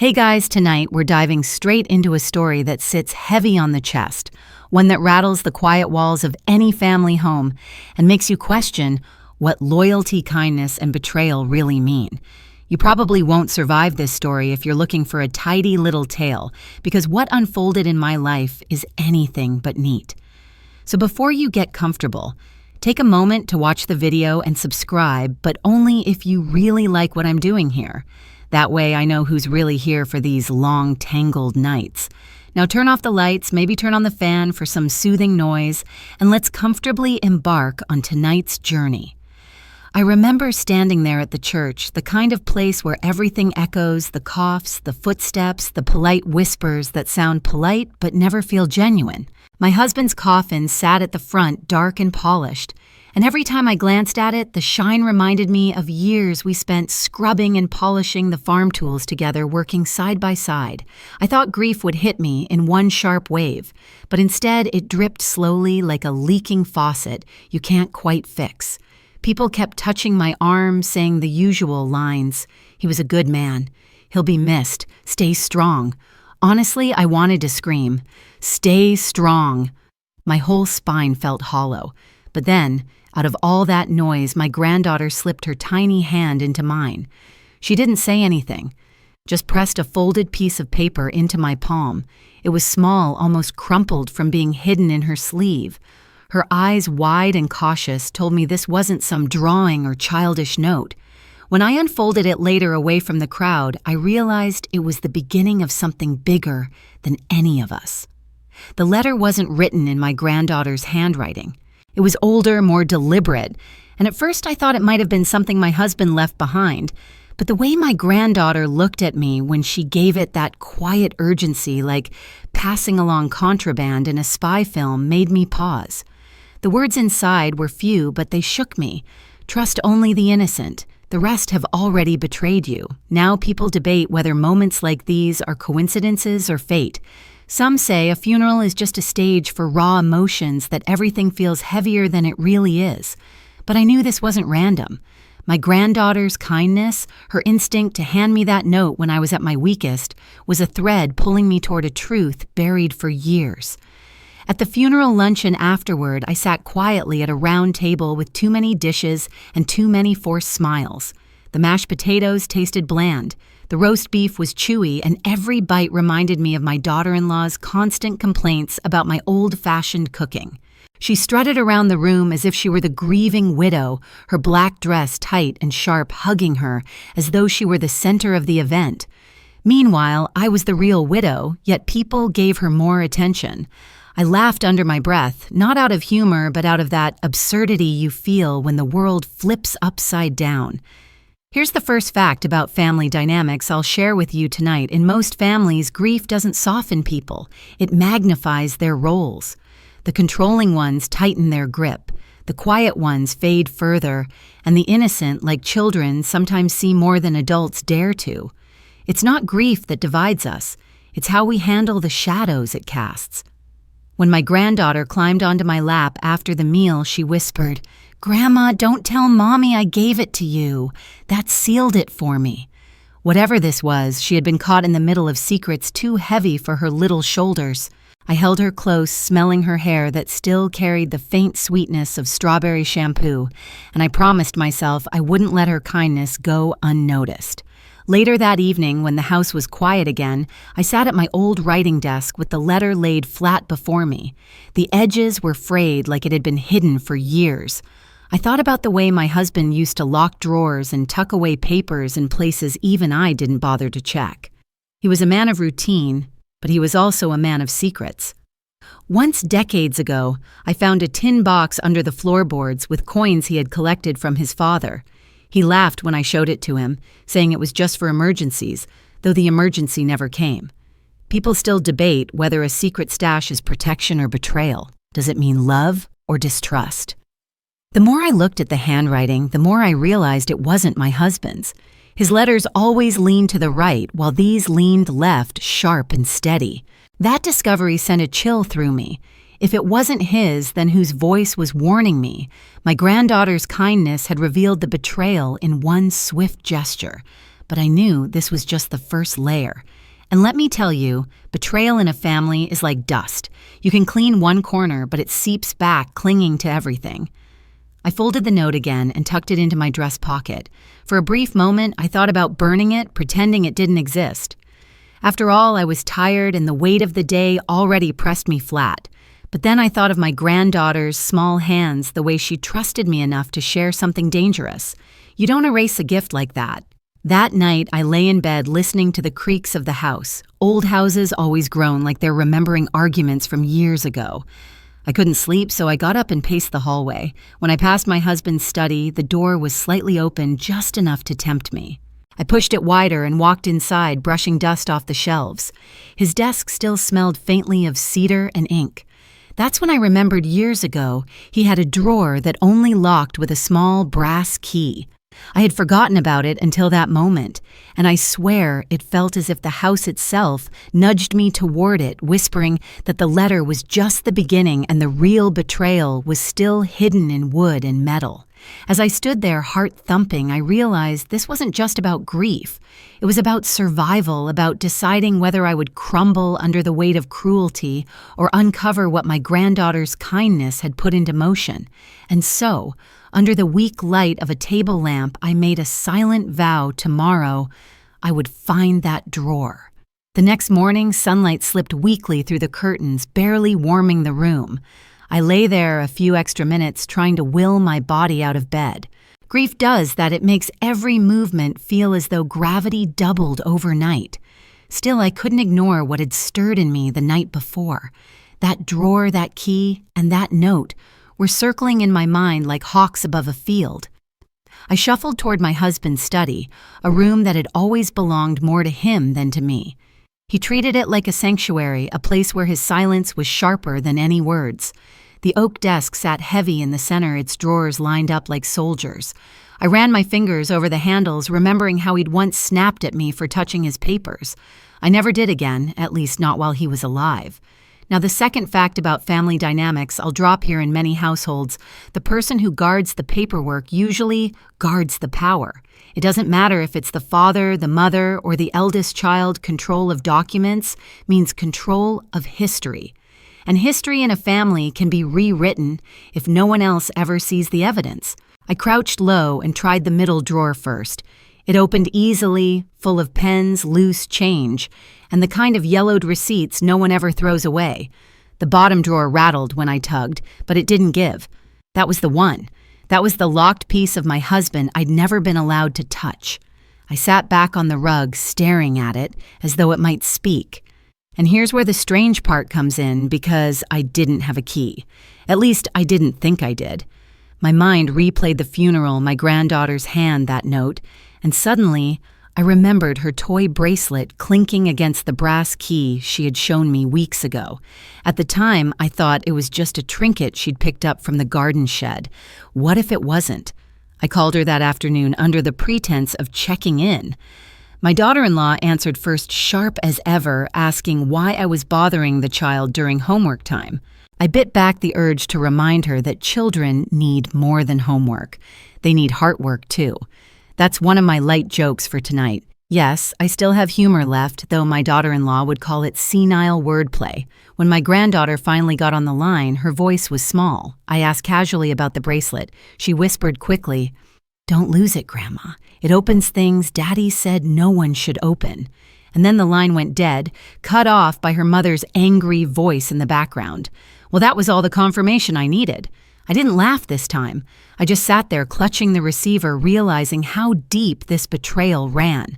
Hey guys, tonight we're diving straight into a story that sits heavy on the chest, one that rattles the quiet walls of any family home and makes you question what loyalty, kindness, and betrayal really mean. You probably won't survive this story if you're looking for a tidy little tale, because what unfolded in my life is anything but neat. So before you get comfortable, take a moment to watch the video and subscribe, but only if you really like what I'm doing here. That way I know who's really here for these long, tangled nights. Now turn off the lights, maybe turn on the fan for some soothing noise, and let's comfortably embark on tonight's journey. I remember standing there at the church, the kind of place where everything echoes, the coughs, the footsteps, the polite whispers that sound polite but never feel genuine. My husband's coffin sat at the front, dark and polished, and every time I glanced at it, the shine reminded me of years we spent scrubbing and polishing the farm tools together, working side by side. I thought grief would hit me in one sharp wave, but instead it dripped slowly like a leaking faucet you can't quite fix. People kept touching my arm, saying the usual lines. He was a good man. He'll be missed. Stay strong. Honestly, I wanted to scream, "Stay strong." My whole spine felt hollow. But then, out of all that noise, my granddaughter slipped her tiny hand into mine. She didn't say anything, just pressed a folded piece of paper into my palm. It was small, almost crumpled from being hidden in her sleeve. Her eyes, wide and cautious, told me this wasn't some drawing or childish note. When I unfolded it later away from the crowd, I realized it was the beginning of something bigger than any of us. The letter wasn't written in my granddaughter's handwriting. It was older, more deliberate, and at first I thought it might have been something my husband left behind, but the way my granddaughter looked at me when she gave it that quiet urgency, like passing along contraband in a spy film, made me pause. The words inside were few, but they shook me. Trust only the innocent. The rest have already betrayed you. Now people debate whether moments like these are coincidences or fate. Some say a funeral is just a stage for raw emotions, that everything feels heavier than it really is. But I knew this wasn't random. My granddaughter's kindness, her instinct to hand me that note when I was at my weakest, was a thread pulling me toward a truth buried for years. At the funeral luncheon afterward, I sat quietly at a round table with too many dishes and too many forced smiles. The mashed potatoes tasted bland. The roast beef was chewy, and every bite reminded me of my daughter-in-law's constant complaints about my old-fashioned cooking. She strutted around the room as if she were the grieving widow, her black dress tight and sharp hugging her, as though she were the center of the event. Meanwhile, I was the real widow, yet people gave her more attention. I laughed under my breath, not out of humor, but out of that absurdity you feel when the world flips upside down. Here's the first fact about family dynamics I'll share with you tonight. In most families, grief doesn't soften people. It magnifies their roles. The controlling ones tighten their grip. The quiet ones fade further. And the innocent, like children, sometimes see more than adults dare to. It's not grief that divides us. It's how we handle the shadows it casts. When my granddaughter climbed onto my lap after the meal, she whispered, "Grandma, don't tell Mommy I gave it to you. That sealed it for me." Whatever this was, she had been caught in the middle of secrets too heavy for her little shoulders. I held her close, smelling her hair that still carried the faint sweetness of strawberry shampoo, and I promised myself I wouldn't let her kindness go unnoticed. Later that evening, when the house was quiet again, I sat at my old writing desk with the letter laid flat before me. The edges were frayed like it had been hidden for years. I thought about the way my husband used to lock drawers and tuck away papers in places even I didn't bother to check. He was a man of routine, but he was also a man of secrets. Once, decades ago, I found a tin box under the floorboards with coins he had collected from his father. He laughed when I showed it to him, saying it was just for emergencies, though the emergency never came. People still debate whether a secret stash is protection or betrayal. Does it mean love or distrust? The more I looked at the handwriting, the more I realized it wasn't my husband's. His letters always leaned to the right, while these leaned left, sharp and steady. That discovery sent a chill through me. If it wasn't his, then whose voice was warning me? My granddaughter's kindness had revealed the betrayal in one swift gesture. but I knew this was just the first layer. And let me tell you, betrayal in a family is like dust. You can clean one corner, but it seeps back, clinging to everything. I folded the note again and tucked it into my dress pocket. For a brief moment, I thought about burning it, pretending it didn't exist. After all, I was tired and the weight of the day already pressed me flat. But then I thought of my granddaughter's small hands, the way she trusted me enough to share something dangerous. You don't erase a gift like that. That night, I lay in bed listening to the creaks of the house. Old houses always groan like they're remembering arguments from years ago. I couldn't sleep, so I got up and paced the hallway. When I passed my husband's study, the door was slightly open, just enough to tempt me. I pushed it wider and walked inside, brushing dust off the shelves. His desk still smelled faintly of cedar and ink. That's when I remembered years ago he had a drawer that only locked with a small brass key. I had forgotten about it until that moment, and I swear it felt as if the house itself nudged me toward it, whispering that the letter was just the beginning and the real betrayal was still hidden in wood and metal. As I stood there, heart thumping, I realized this wasn't just about grief. It was about survival, about deciding whether I would crumble under the weight of cruelty or uncover what my granddaughter's kindness had put into motion. And so, under the weak light of a table lamp, I made a silent vow tomorrow I would find that drawer. The next morning, sunlight slipped weakly through the curtains, barely warming the room. I lay there a few extra minutes trying to will my body out of bed. Grief does that. It makes every movement feel as though gravity doubled overnight. Still, I couldn't ignore what had stirred in me the night before. That drawer, that key, and that note were circling in my mind like hawks above a field. I shuffled toward my husband's study, a room that had always belonged more to him than to me. He treated it like a sanctuary, a place where his silence was sharper than any words. The oak desk sat heavy in the center, its drawers lined up like soldiers. I ran my fingers over the handles, remembering how he'd once snapped at me for touching his papers. I never did again, at least not while he was alive. Now, the second fact about family dynamics I'll drop here in many households: the person who guards the paperwork usually guards the power. It doesn't matter if it's the father, the mother, or the eldest child. Control of documents means control of history. And history in a family can be rewritten if no one else ever sees the evidence. I crouched low and tried the middle drawer first. It opened easily, full of pens, loose change, and the kind of yellowed receipts no one ever throws away. The bottom drawer rattled when I tugged, but it didn't give. That was the one. That was the locked piece of my husband I'd never been allowed to touch. I sat back on the rug, staring at it, as though it might speak. And here's where the strange part comes in, because I didn't have a key. At least, I didn't think I did. My mind replayed the funeral, my granddaughter's hand, that note, and suddenly, I remembered her toy bracelet clinking against the brass key she had shown me weeks ago. At the time, I thought it was just a trinket she'd picked up from the garden shed. What if it wasn't? I called her that afternoon under the pretense of checking in. My daughter-in-law answered first, sharp as ever, asking why I was bothering the child during homework time. I bit back the urge to remind her that children need more than homework. They need heart work, too. That's one of my light jokes for tonight. Yes, I still have humor left, though my daughter-in-law would call it senile wordplay. When my granddaughter finally got on the line, her voice was small. I asked casually about the bracelet. She whispered quickly, "Don't lose it, Grandma. It opens things Daddy said no one should open." And then the line went dead, cut off by her mother's angry voice in the background. Well, that was all the confirmation I needed. I didn't laugh this time. I just sat there clutching the receiver, realizing how deep this betrayal ran.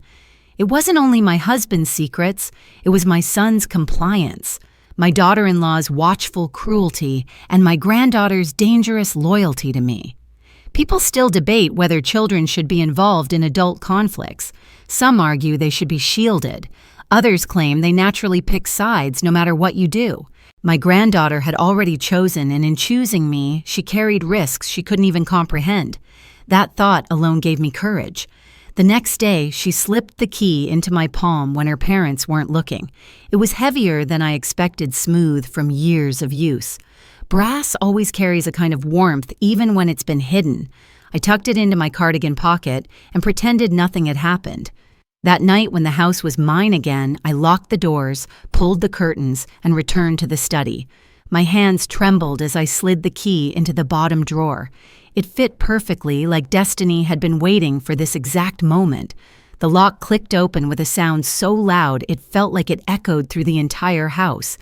It wasn't only my husband's secrets, it was my son's compliance, my daughter-in-law's watchful cruelty, and my granddaughter's dangerous loyalty to me. People still debate whether children should be involved in adult conflicts. Some argue they should be shielded. Others claim they naturally pick sides no matter what you do. My granddaughter had already chosen, and in choosing me, she carried risks she couldn't even comprehend. That thought alone gave me courage. The next day, she slipped the key into my palm when her parents weren't looking. It was heavier than I expected, smooth from years of use. Brass always carries a kind of warmth even when it's been hidden. I tucked it into my cardigan pocket and pretended nothing had happened. That night, when the house was mine again, I locked the doors, pulled the curtains, and returned to the study. My hands trembled as I slid the key into the bottom drawer. It fit perfectly, like destiny had been waiting for this exact moment. The lock clicked open with a sound so loud it felt like it echoed through the entire house.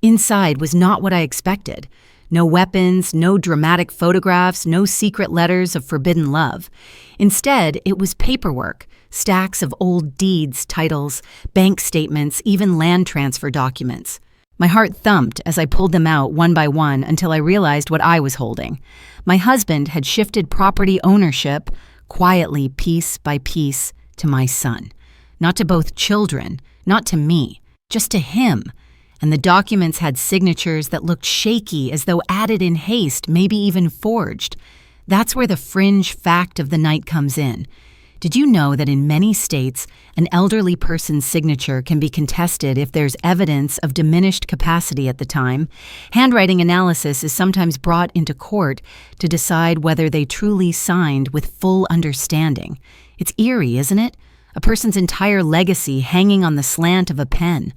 Inside was not what I expected. No weapons, no dramatic photographs, no secret letters of forbidden love. Instead, it was paperwork, stacks of old deeds, titles, bank statements, even land transfer documents. My heart thumped as I pulled them out one by one until I realized what I was holding. My husband had shifted property ownership, quietly, piece by piece, to my son. Not to both children, not to me, just to him. And the documents had signatures that looked shaky, as though added in haste, maybe even forged. That's where the fringe fact of the night comes in. Did you know that in many states, an elderly person's signature can be contested if there's evidence of diminished capacity at the time? Handwriting analysis is sometimes brought into court to decide whether they truly signed with full understanding. It's eerie, isn't it? A person's entire legacy hanging on the slant of a pen.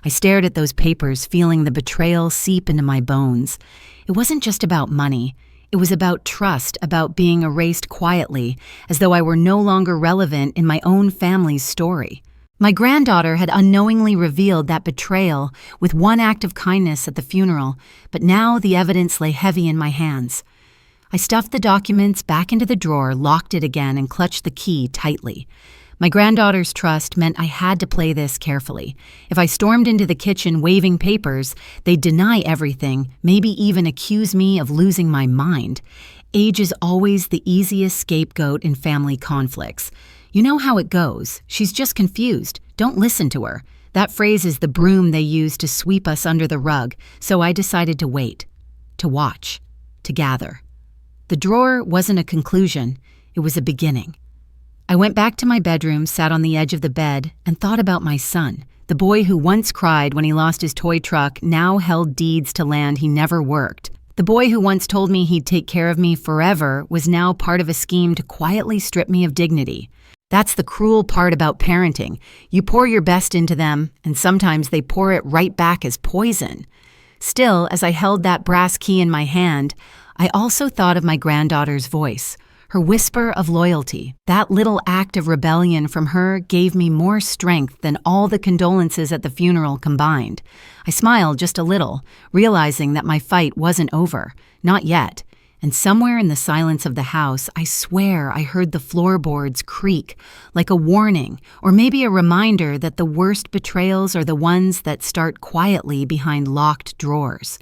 I stared at those papers, feeling the betrayal seep into my bones. It wasn't just about money. It was about trust, about being erased quietly, as though I were no longer relevant in my own family's story. My granddaughter had unknowingly revealed that betrayal with one act of kindness at the funeral, but now the evidence lay heavy in my hands. I stuffed the documents back into the drawer, locked it again, and clutched the key tightly. My granddaughter's trust meant I had to play this carefully. If I stormed into the kitchen waving papers, they'd deny everything, maybe even accuse me of losing my mind. Age is always the easiest scapegoat in family conflicts. You know how it goes. She's just confused. Don't listen to her. That phrase is the broom they use to sweep us under the rug, so I decided to wait, to watch, to gather. The drawer wasn't a conclusion. It was a beginning. I went back to my bedroom, sat on the edge of the bed, and thought about my son. The boy who once cried when he lost his toy truck now held deeds to land he never worked. The boy who once told me he'd take care of me forever was now part of a scheme to quietly strip me of dignity. That's the cruel part about parenting. You pour your best into them, and sometimes they pour it right back as poison. Still, as I held that brass key in my hand, I also thought of my granddaughter's voice. Her whisper of loyalty, that little act of rebellion from her gave me more strength than all the condolences at the funeral combined. I smiled just a little, realizing that my fight wasn't over. Not yet. And somewhere in the silence of the house, I swear I heard the floorboards creak, like a warning, or maybe a reminder that the worst betrayals are the ones that start quietly behind locked drawers.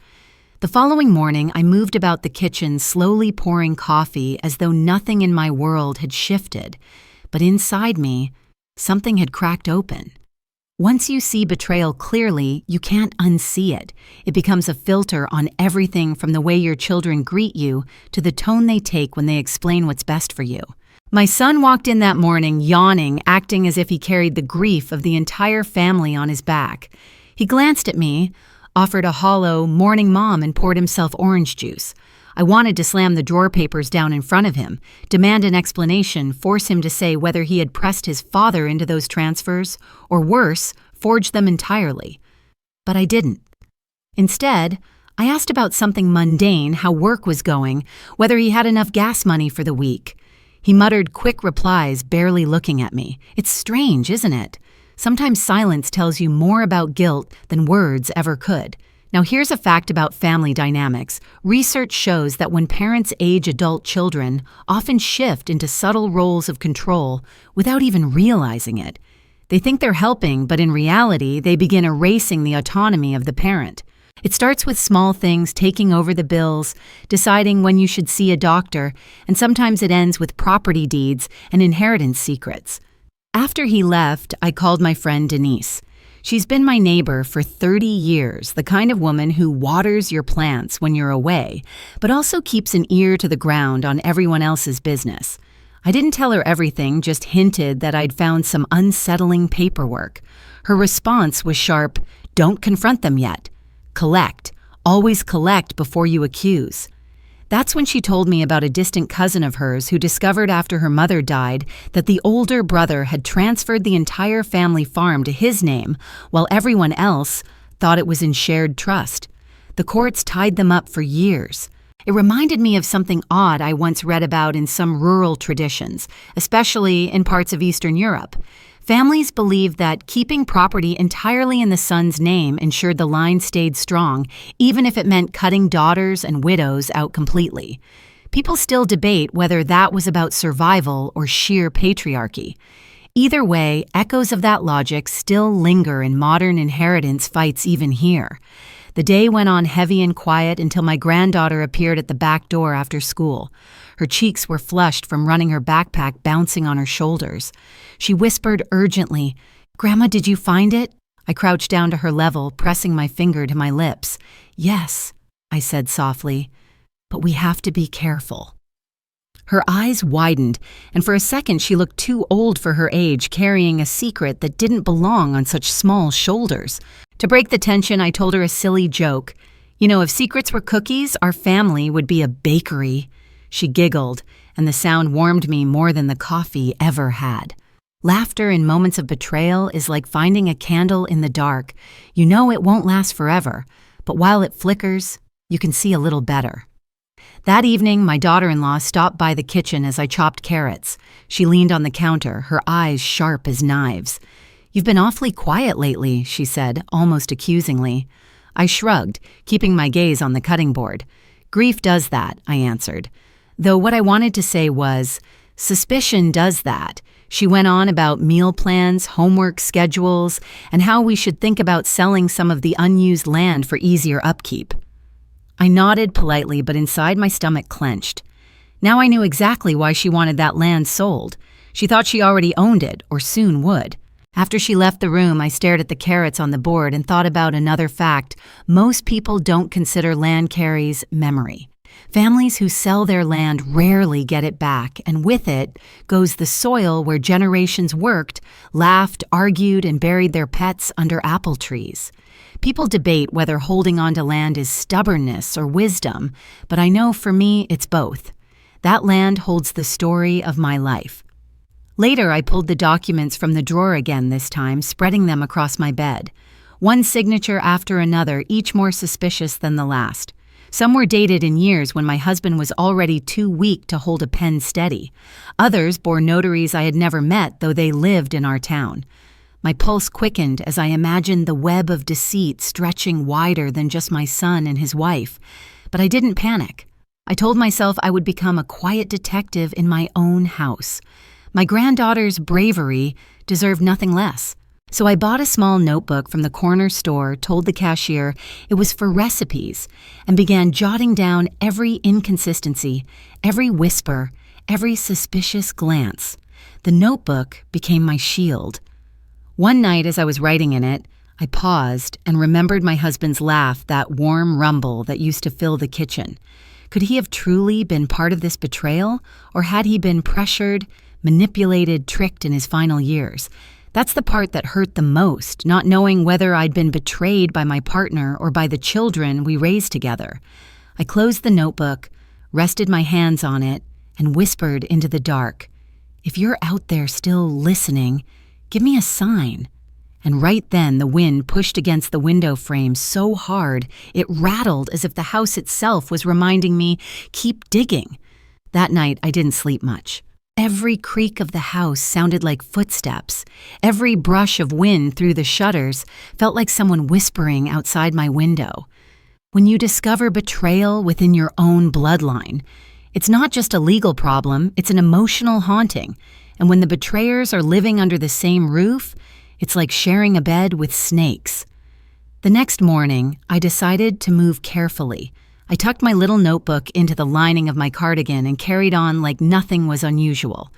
The following morning, I moved about the kitchen, slowly pouring coffee as though nothing in my world had shifted. But inside me, something had cracked open. Once you see betrayal clearly, you can't unsee it. It becomes a filter on everything from the way your children greet you to the tone they take when they explain what's best for you. My son walked in that morning, yawning, acting as if he carried the grief of the entire family on his back. He glanced at me, offered a hollow, morning mom, and poured himself orange juice. I wanted to slam the drawer papers down in front of him, demand an explanation, force him to say whether he had pressed his father into those transfers, or worse, forged them entirely. But I didn't. Instead, I asked about something mundane, how work was going, whether he had enough gas money for the week. He muttered quick replies, barely looking at me. It's strange, isn't it? Sometimes silence tells you more about guilt than words ever could. Now here's a fact about family dynamics. Research shows that when parents age adult children often shift into subtle roles of control without even realizing it. They think they're helping, but in reality, they begin erasing the autonomy of the parent. It starts with small things, taking over the bills, deciding when you should see a doctor, and sometimes it ends with property deeds and inheritance secrets. After he left, I called my friend Denise. She's been my neighbor for 30 years, the kind of woman who waters your plants when you're away, but also keeps an ear to the ground on everyone else's business. I didn't tell her everything, just hinted that I'd found some unsettling paperwork. Her response was sharp, "Don't confront them yet. Collect. Always collect before you accuse." That's when she told me about a distant cousin of hers who discovered after her mother died that the older brother had transferred the entire family farm to his name, while everyone else thought it was in shared trust. The courts tied them up for years. It reminded me of something odd I once read about in some rural traditions, especially in parts of Eastern Europe. Families believed that keeping property entirely in the son's name ensured the line stayed strong, even if it meant cutting daughters and widows out completely. People still debate whether that was about survival or sheer patriarchy. Either way, echoes of that logic still linger in modern inheritance fights even here. The day went on heavy and quiet until my granddaughter appeared at the back door after school. Her cheeks were flushed from running her backpack bouncing on her shoulders. She whispered urgently, "Grandma, did you find it?" I crouched down to her level, pressing my finger to my lips. "Yes," I said softly, "but we have to be careful." Her eyes widened, and for a second she looked too old for her age, carrying a secret that didn't belong on such small shoulders. To break the tension, I told her a silly joke. If secrets were cookies, our family would be a bakery. She giggled, and the sound warmed me more than the coffee ever had. Laughter in moments of betrayal is like finding a candle in the dark. You know it won't last forever, but while it flickers, you can see a little better. That evening, my daughter-in-law stopped by the kitchen as I chopped carrots. She leaned on the counter, her eyes sharp as knives. "You've been awfully quiet lately," she said, almost accusingly. I shrugged, keeping my gaze on the cutting board. "Grief does that," I answered. Though what I wanted to say was, suspicion does that. She went on about meal plans, homework schedules, and how we should think about selling some of the unused land for easier upkeep. I nodded politely, but inside my stomach clenched. Now I knew exactly why she wanted that land sold. She thought she already owned it, or soon would. After she left the room, I stared at the carrots on the board and thought about another fact. Most people don't consider land carries memory. Families who sell their land rarely get it back, and with it goes the soil where generations worked, laughed, argued, and buried their pets under apple trees. People debate whether holding on to land is stubbornness or wisdom, but I know for me it's both. That land holds the story of my life. Later, I pulled the documents from the drawer again this time, spreading them across my bed. One signature after another, each more suspicious than the last. Some were dated in years when my husband was already too weak to hold a pen steady. Others bore notaries I had never met, though they lived in our town. My pulse quickened as I imagined the web of deceit stretching wider than just my son and his wife. But I didn't panic. I told myself I would become a quiet detective in my own house. My granddaughter's bravery deserved nothing less. So I bought a small notebook from the corner store, told the cashier it was for recipes, and began jotting down every inconsistency, every whisper, every suspicious glance. The notebook became my shield. One night as I was writing in it, I paused and remembered my husband's laugh, that warm rumble that used to fill the kitchen. Could he have truly been part of this betrayal, or had he been pressured, manipulated, tricked in his final years? That's the part that hurt the most, not knowing whether I'd been betrayed by my partner or by the children we raised together. I closed the notebook, rested my hands on it, and whispered into the dark, "If you're out there still listening, give me a sign." And right then the wind pushed against the window frame so hard it rattled as if the house itself was reminding me, "Keep digging." That night I didn't sleep much. Every creak of the house sounded like footsteps. Every brush of wind through the shutters felt like someone whispering outside my window. When you discover betrayal within your own bloodline, it's not just a legal problem, it's an emotional haunting. And when the betrayers are living under the same roof, it's like sharing a bed with snakes. The next morning, I decided to move carefully. I tucked my little notebook into the lining of my cardigan and carried on like nothing was unusual.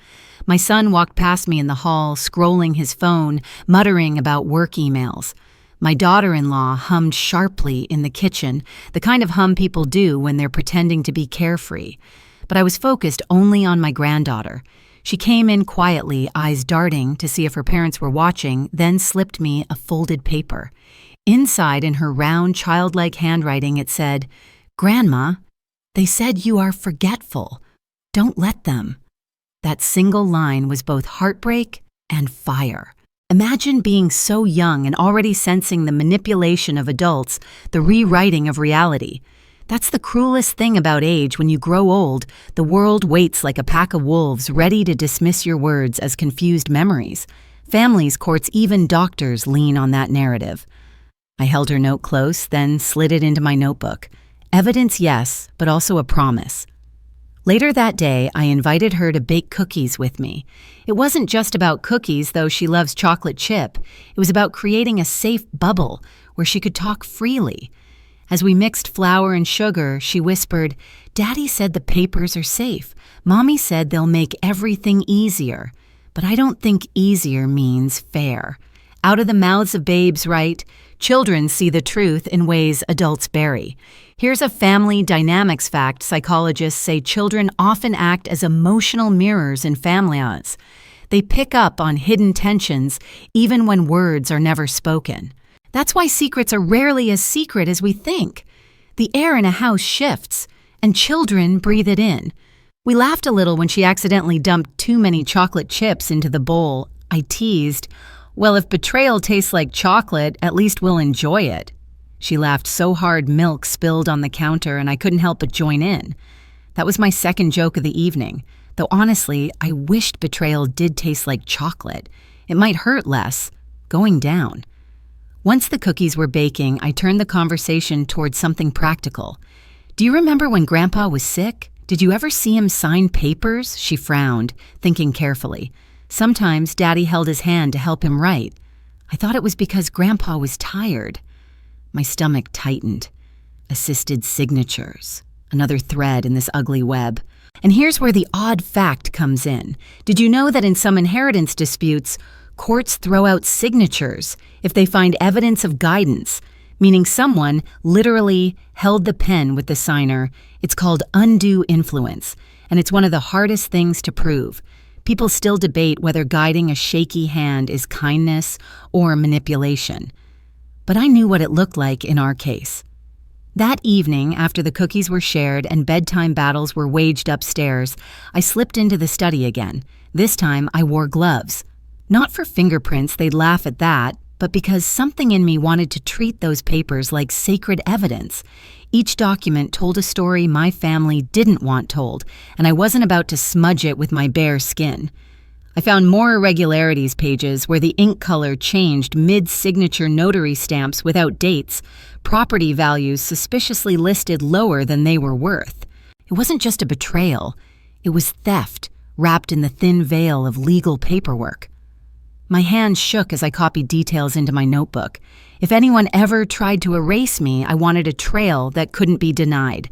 My son walked past me in the hall, scrolling his phone, muttering about work emails. My daughter-in-law hummed sharply in the kitchen, the kind of hum people do when they're pretending to be carefree. But I was focused only on my granddaughter. She came in quietly, eyes darting to see if her parents were watching, then slipped me a folded paper. Inside, in her round, childlike handwriting, it said, "Grandma, They said you are forgetful. Don't let them." That single line was both heartbreak and fire. Imagine being so young and already sensing the manipulation of adults, the rewriting of reality. That's the cruelest thing about age. When you grow old, the world waits like a pack of wolves, ready to dismiss your words as confused memories. Families, courts, even doctors lean on that narrative. I held her note close, then slid it into my notebook. Evidence, yes, but also a promise. Later that day, I invited her to bake cookies with me. It wasn't just about cookies, though she loves chocolate chip. It was about creating a safe bubble where she could talk freely. As we mixed flour and sugar, she whispered, "Daddy said the papers are safe. Mommy said they'll make everything easier. But I don't think easier means fair." Out of the mouths of babes, right? Children see the truth in ways adults bury. Here's a family dynamics fact. Psychologists say children often act as emotional mirrors in families. They pick up on hidden tensions even when words are never spoken. That's why secrets are rarely as secret as we think. The air in a house shifts, and children breathe it in. We laughed a little when she accidentally dumped too many chocolate chips into the bowl. I teased, "Well, if betrayal tastes like chocolate, at least we'll enjoy it." She laughed so hard milk spilled on the counter, and I couldn't help but join in. That was my second joke of the evening, though honestly, I wished betrayal did taste like chocolate. It might hurt less, going down. Once the cookies were baking, I turned the conversation towards something practical. "Do you remember when Grandpa was sick? Did you ever see him sign papers?" She frowned, thinking carefully. "Sometimes Daddy held his hand to help him write. I thought it was because Grandpa was tired." My stomach tightened. Assisted signatures. Another thread in this ugly web. And here's where the odd fact comes in. Did you know that in some inheritance disputes, courts throw out signatures if they find evidence of guidance, meaning someone literally held the pen with the signer? It's called undue influence, and it's one of the hardest things to prove. People still debate whether guiding a shaky hand is kindness or manipulation. But I knew what it looked like in our case. That evening, after the cookies were shared and bedtime battles were waged upstairs, I slipped into the study again. This time, I wore gloves. Not for fingerprints, they'd laugh at that, but because something in me wanted to treat those papers like sacred evidence. Each document told a story my family didn't want told, and I wasn't about to smudge it with my bare skin. I found more irregularities pages where the ink color changed mid-signature notary stamps without dates, property values suspiciously listed lower than they were worth. It wasn't just a betrayal, it was theft wrapped in the thin veil of legal paperwork. My hands shook as I copied details into my notebook. If anyone ever tried to erase me, I wanted a trail that couldn't be denied.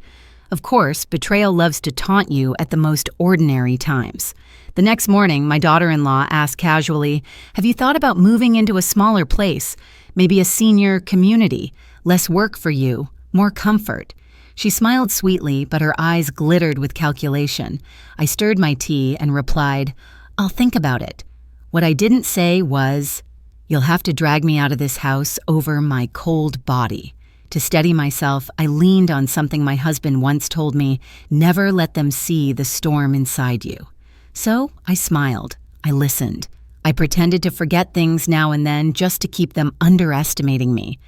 Of course, betrayal loves to taunt you at the most ordinary times. The next morning, my daughter-in-law asked casually, "Have you thought about moving into a smaller place? Maybe a senior community? Less work for you, more comfort?" She smiled sweetly, but her eyes glittered with calculation. I stirred my tea and replied, "I'll think about it." What I didn't say was, "You'll have to drag me out of this house over my cold body." To steady myself, I leaned on something my husband once told me, "Never let them see the storm inside you." So I smiled. I listened. I pretended to forget things now and then just to keep them underestimating me.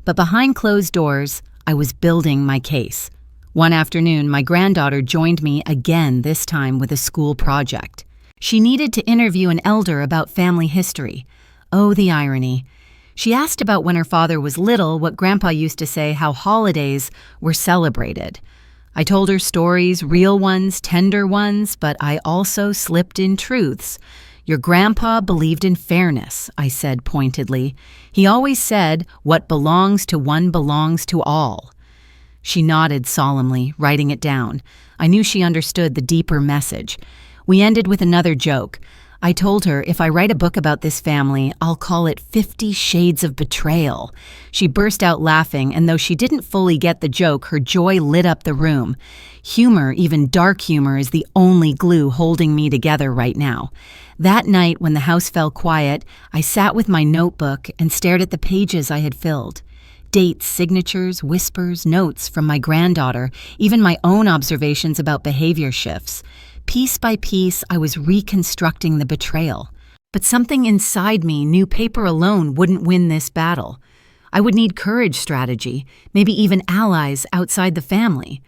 But behind closed doors, I was building my case. One afternoon, my granddaughter joined me again, this time with a school project. She needed to interview an elder about family history. Oh, the irony. She asked about when her father was little, what Grandpa used to say, how holidays were celebrated. I told her stories, real ones, tender ones, but I also slipped in truths. "Your grandpa believed in fairness," I said pointedly. "He always said, 'What belongs to one belongs to all.'" She nodded solemnly, writing it down. I knew she understood the deeper message. We ended with another joke. I told her if I write a book about this family, I'll call it 50 Shades of Betrayal. She burst out laughing, and though she didn't fully get the joke, her joy lit up the room. Humor, even dark humor, is the only glue holding me together right now. That night, when the house fell quiet, I sat with my notebook and stared at the pages I had filled. Dates, signatures, whispers, notes from my granddaughter, even my own observations about behavior shifts. Piece by piece, I was reconstructing the betrayal. But something inside me knew paper alone wouldn't win this battle. I would need courage strategy, maybe even allies outside the family.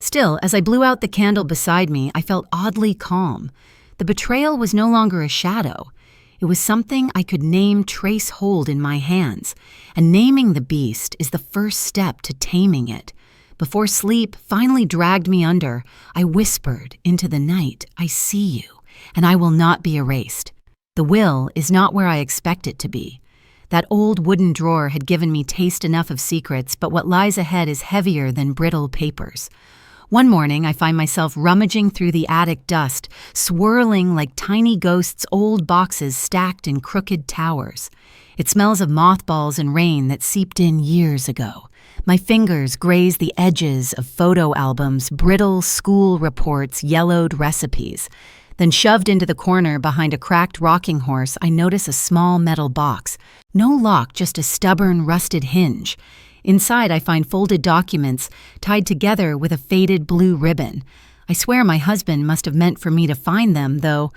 Still, as I blew out the candle beside me, I felt oddly calm. The betrayal was no longer a shadow. It was something I could name, trace, hold in my hands. And naming the beast is the first step to taming it. Before sleep finally dragged me under, I whispered into the night, "I see you, and I will not be erased." The will is not where I expect it to be. That old wooden drawer had given me taste enough of secrets, but what lies ahead is heavier than brittle papers. One morning, I find myself rummaging through the attic dust, swirling like tiny ghosts' old boxes stacked in crooked towers. It smells of mothballs and rain that seeped in years ago. My fingers graze the edges of photo albums, brittle school reports, yellowed recipes. Then shoved into the corner behind a cracked rocking horse, I notice a small metal box. No lock, just a stubborn, rusted hinge. Inside, I find folded documents tied together with a faded blue ribbon. I swear my husband must have meant for me to find them, though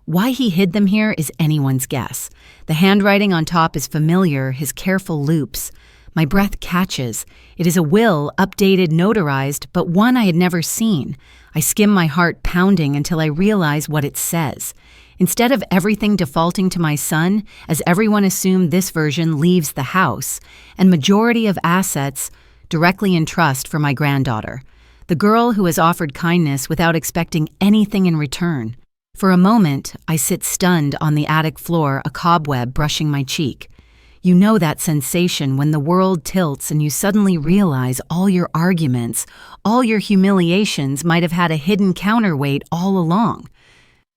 why he hid them here is anyone's guess. The handwriting on top is familiar, his careful loops. My breath catches. It is a will, updated, notarized, but one I had never seen. I skim my heart pounding until I realize what it says. Instead of everything defaulting to my son, as everyone assumed this version leaves the house, and majority of assets directly in trust for my granddaughter, the girl who has offered kindness without expecting anything in return. For a moment, I sit stunned on the attic floor, a cobweb brushing my cheek. You know that sensation when the world tilts and you suddenly realize all your arguments, all your humiliations might have had a hidden counterweight all along.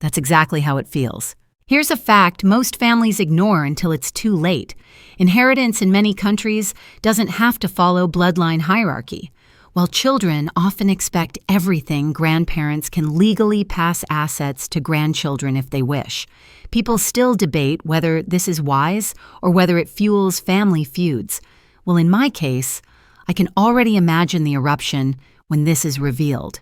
That's exactly how it feels. Here's a fact most families ignore until it's too late. Inheritance in many countries doesn't have to follow bloodline hierarchy. While children often expect everything, grandparents can legally pass assets to grandchildren if they wish. People still debate whether this is wise or whether it fuels family feuds. Well, in my case, I can already imagine the eruption when this is revealed.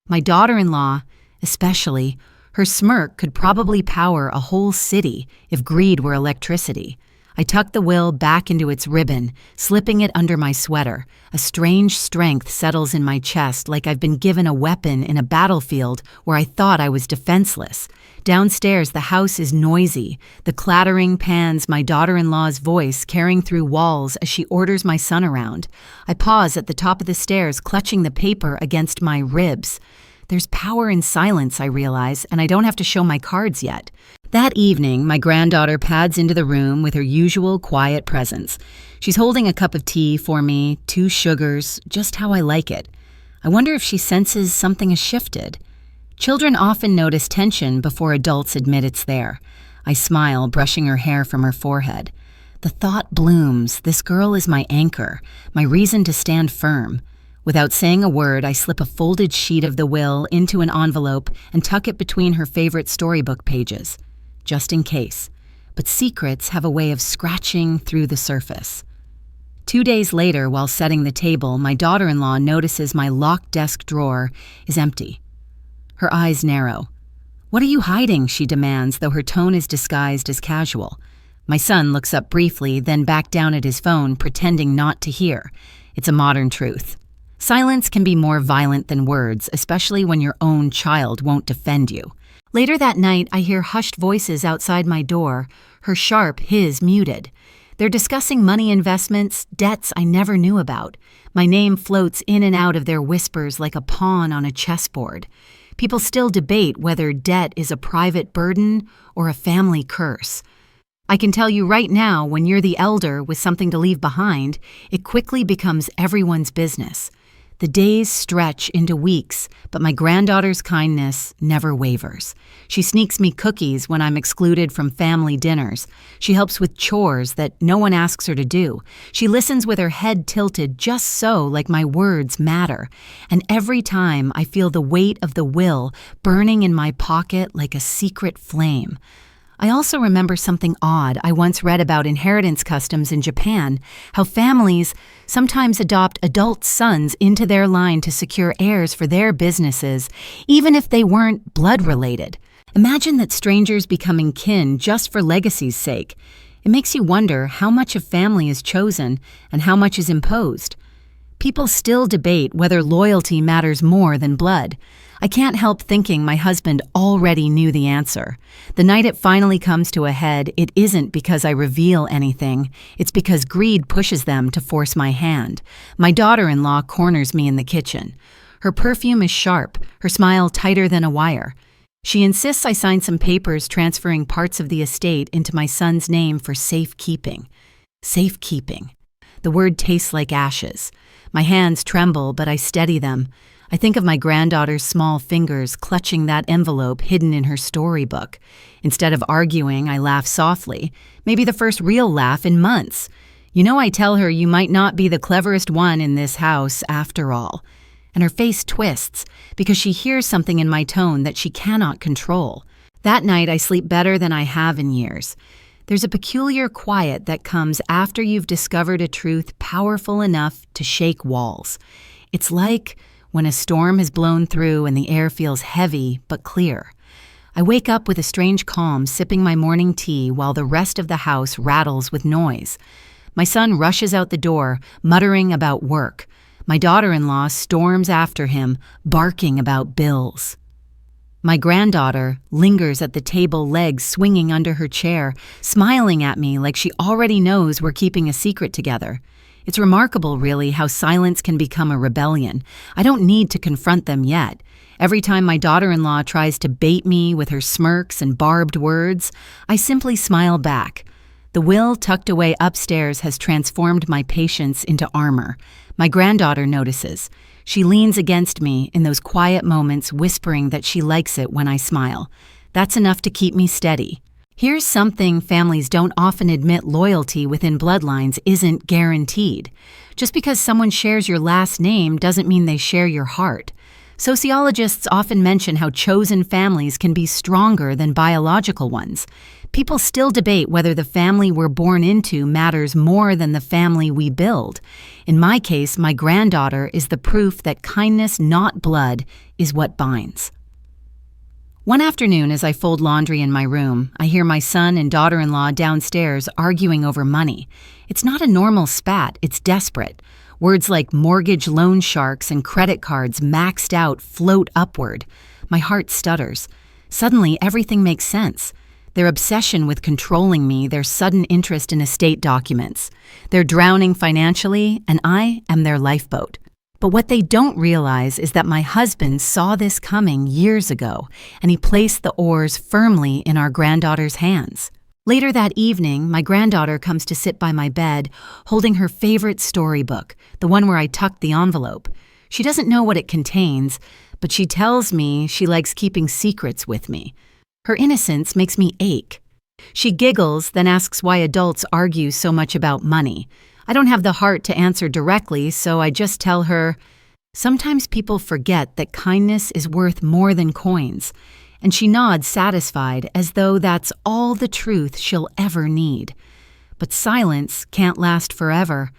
My daughter-in-law, especially, her smirk could probably power a whole city if greed were electricity. I tuck the will back into its ribbon, slipping it under my sweater. A strange strength settles in my chest like I've been given a weapon in a battlefield where I thought I was defenseless. Downstairs, the house is noisy. The clattering pans my daughter-in-law's voice carrying through walls as she orders my son around. I pause at the top of the stairs, clutching the paper against my ribs. There's power in silence, I realize, and I don't have to show my cards yet. That evening, my granddaughter pads into the room with her usual quiet presence. She's holding a cup of tea for me, 2 sugars, just how I like it. I wonder if she senses something has shifted. Children often notice tension before adults admit it's there. I smile, brushing her hair from her forehead. The thought blooms, this girl is my anchor, my reason to stand firm. Without saying a word, I slip a folded sheet of the will into an envelope and tuck it between her favorite storybook pages, just in case. But secrets have a way of scratching through the surface. 2 days later, while setting the table, my daughter-in-law notices my locked desk drawer is empty. Her eyes narrow. "What are you hiding?" she demands, though her tone is disguised as casual. My son looks up briefly, then back down at his phone, pretending not to hear. It's a modern truth. Silence can be more violent than words, especially when your own child won't defend you. Later that night, I hear hushed voices outside my door, her sharp, his muted. They're discussing money investments, debts I never knew about. My name floats in and out of their whispers like a pawn on a chessboard. People still debate whether debt is a private burden or a family curse. I can tell you right now, when you're the elder with something to leave behind, it quickly becomes everyone's business. The days stretch into weeks, but my granddaughter's kindness never wavers. She sneaks me cookies when I'm excluded from family dinners. She helps with chores that no one asks her to do. She listens with her head tilted just so, like my words matter. And every time I feel the weight of the will burning in my pocket like a secret flame. I also remember something odd I once read about inheritance customs in Japan, how families sometimes adopt adult sons into their line to secure heirs for their businesses, even if they weren't blood-related. Imagine that strangers becoming kin just for legacy's sake. It makes you wonder how much of family is chosen and how much is imposed. People still debate whether loyalty matters more than blood. I can't help thinking my husband already knew the answer. The night it finally comes to a head, it isn't because I reveal anything. It's because greed pushes them to force my hand. My daughter-in-law corners me in the kitchen. Her perfume is sharp, her smile tighter than a wire. She insists I sign some papers transferring parts of the estate into my son's name for safekeeping. Safekeeping. The word tastes like ashes. My hands tremble, but I steady them. I think of my granddaughter's small fingers clutching that envelope hidden in her storybook. Instead of arguing, I laugh softly, maybe the first real laugh in months. I tell her you might not be the cleverest one in this house after all. And her face twists because she hears something in my tone that she cannot control. That night, I sleep better than I have in years. There's a peculiar quiet that comes after you've discovered a truth powerful enough to shake walls. It's like when a storm has blown through and the air feels heavy but clear. I wake up with a strange calm, sipping my morning tea while the rest of the house rattles with noise. My son rushes out the door, muttering about work. My daughter-in-law storms after him, barking about bills. My granddaughter lingers at the table, legs swinging under her chair, smiling at me like she already knows we're keeping a secret together. It's remarkable, really, how silence can become a rebellion. I don't need to confront them yet. Every time my daughter-in-law tries to bait me with her smirks and barbed words, I simply smile back. The will tucked away upstairs has transformed my patience into armor. My granddaughter notices. She leans against me in those quiet moments, whispering that she likes it when I smile. That's enough to keep me steady. Here's something families don't often admit: loyalty within bloodlines isn't guaranteed. Just because someone shares your last name doesn't mean they share your heart. Sociologists often mention how chosen families can be stronger than biological ones. People still debate whether the family we're born into matters more than the family we build. In my case, my granddaughter is the proof that kindness, not blood, is what binds. One afternoon, as I fold laundry in my room, I hear my son and daughter-in-law downstairs arguing over money. It's not a normal spat, it's desperate. Words like mortgage loan sharks and credit cards maxed out float upward. My heart stutters. Suddenly, everything makes sense. Their obsession with controlling me, their sudden interest in estate documents. They're drowning financially, and I am their lifeboat. But what they don't realize is that my husband saw this coming years ago, and he placed the oars firmly in our granddaughter's hands. Later that evening, my granddaughter comes to sit by my bed, holding her favorite storybook, the one where I tucked the envelope. She doesn't know what it contains, but she tells me she likes keeping secrets with me. Her innocence makes me ache. She giggles, then asks why adults argue so much about money. I don't have the heart to answer directly, so I just tell her, sometimes people forget that kindness is worth more than coins. And she nods satisfied, as though that's all the truth she'll ever need. But silence can't last forever.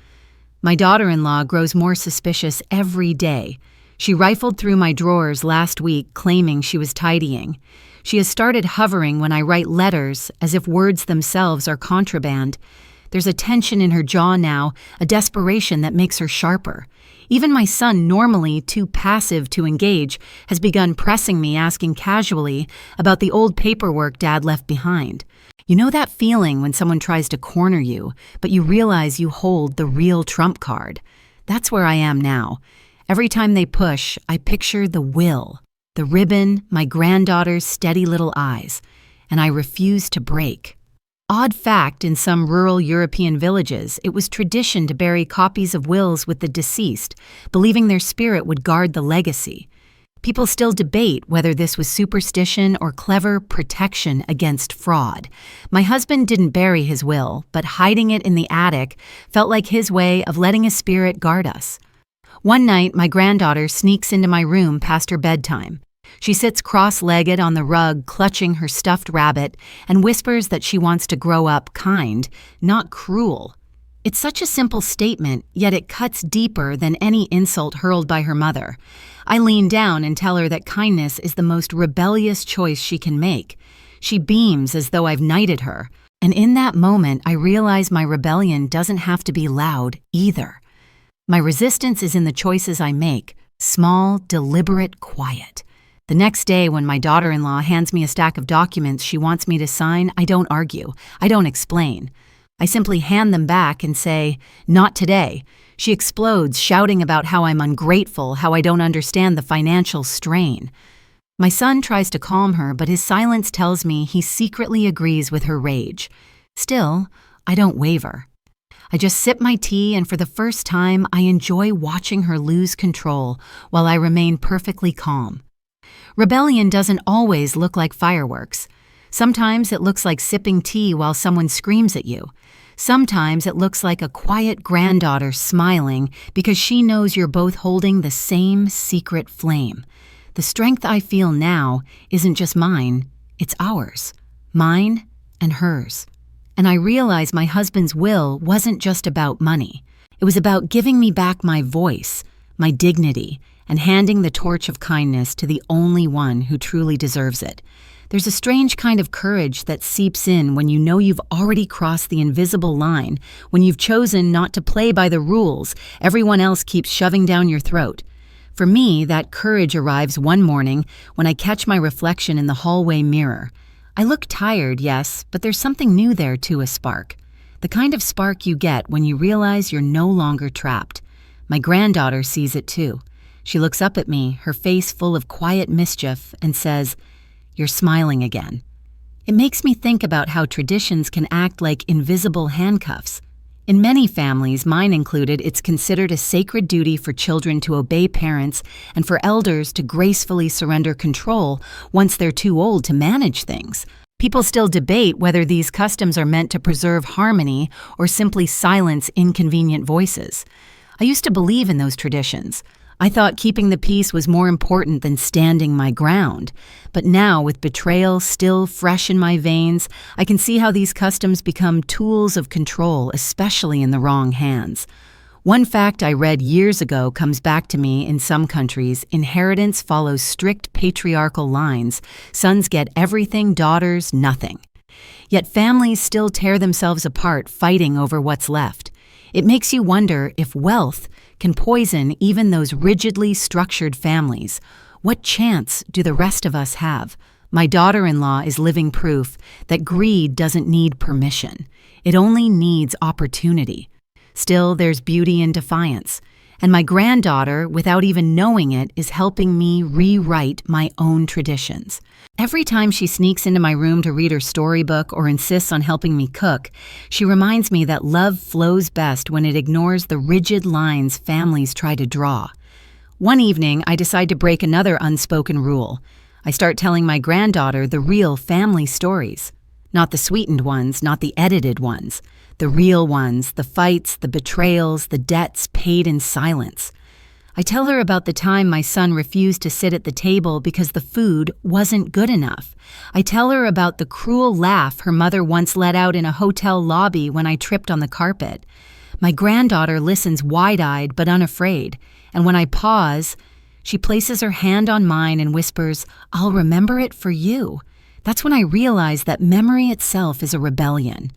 My daughter-in-law grows more suspicious every day. She rifled through my drawers last week, claiming she was tidying. She has started hovering when I write letters, as if words themselves are contraband. There's a tension in her jaw now, a desperation that makes her sharper. Even my son, normally too passive to engage, has begun pressing me, asking casually about the old paperwork Dad left behind. You know that feeling when someone tries to corner you, but you realize you hold the real trump card? That's where I am now. Every time they push, I picture the will, the ribbon, my granddaughter's steady little eyes, and I refuse to break. Odd fact, in some rural European villages, it was tradition to bury copies of wills with the deceased, believing their spirit would guard the legacy. People still debate whether this was superstition or clever protection against fraud. My husband didn't bury his will, but hiding it in the attic felt like his way of letting a spirit guard us. One night, my granddaughter sneaks into my room past her bedtime. She sits cross-legged on the rug, clutching her stuffed rabbit, and whispers that she wants to grow up kind, not cruel. It's such a simple statement, yet it cuts deeper than any insult hurled by her mother. I lean down and tell her that kindness is the most rebellious choice she can make. She beams as though I've knighted her, and in that moment I realize my rebellion doesn't have to be loud either. My resistance is in the choices I make, small, deliberate, quiet. The next day, when my daughter-in-law hands me a stack of documents she wants me to sign, I don't argue. I don't explain. I simply hand them back and say, "Not today." She explodes, shouting about how I'm ungrateful, how I don't understand the financial strain. My son tries to calm her, but his silence tells me he secretly agrees with her rage. Still, I don't waver. I just sip my tea, and for the first time, I enjoy watching her lose control while I remain perfectly calm. Rebellion doesn't always look like fireworks. Sometimes it looks like sipping tea while someone screams at you. Sometimes it looks like a quiet granddaughter smiling because she knows you're both holding the same secret flame. The strength I feel now isn't just mine, it's ours. Mine and hers. And I realize my husband's will wasn't just about money. It was about giving me back my voice, my dignity, and handing the torch of kindness to the only one who truly deserves it. There's a strange kind of courage that seeps in when you know you've already crossed the invisible line, when you've chosen not to play by the rules everyone else keeps shoving down your throat. For me, that courage arrives one morning when I catch my reflection in the hallway mirror. I look tired, yes, but there's something new there too, a spark. The kind of spark you get when you realize you're no longer trapped. My granddaughter sees it too. She looks up at me, her face full of quiet mischief, and says, "You're smiling again." It makes me think about how traditions can act like invisible handcuffs. In many families, mine included, it's considered a sacred duty for children to obey parents and for elders to gracefully surrender control once they're too old to manage things. People still debate whether these customs are meant to preserve harmony or simply silence inconvenient voices. I used to believe in those traditions. I thought keeping the peace was more important than standing my ground. But now, with betrayal still fresh in my veins, I can see how these customs become tools of control, especially in the wrong hands. One fact I read years ago comes back to me. In some countries, inheritance follows strict patriarchal lines. Sons get everything, daughters, nothing. Yet families still tear themselves apart fighting over what's left. It makes you wonder if wealth can poison even those rigidly structured families. What chance do the rest of us have? My daughter-in-law is living proof that greed doesn't need permission. It only needs opportunity. Still, there's beauty in defiance. And my granddaughter, without even knowing it, is helping me rewrite my own traditions. Every time she sneaks into my room to read her storybook or insists on helping me cook, she reminds me that love flows best when it ignores the rigid lines families try to draw. One evening, I decide to break another unspoken rule. I start telling my granddaughter the real family stories. Not the sweetened ones, not the edited ones. The real ones, the fights, the betrayals, the debts paid in silence. I tell her about the time my son refused to sit at the table because the food wasn't good enough. I tell her about the cruel laugh her mother once let out in a hotel lobby when I tripped on the carpet. My granddaughter listens wide-eyed but unafraid, and when I pause, she places her hand on mine and whispers, "I'll remember it for you." That's when I realize that memory itself is a rebellion.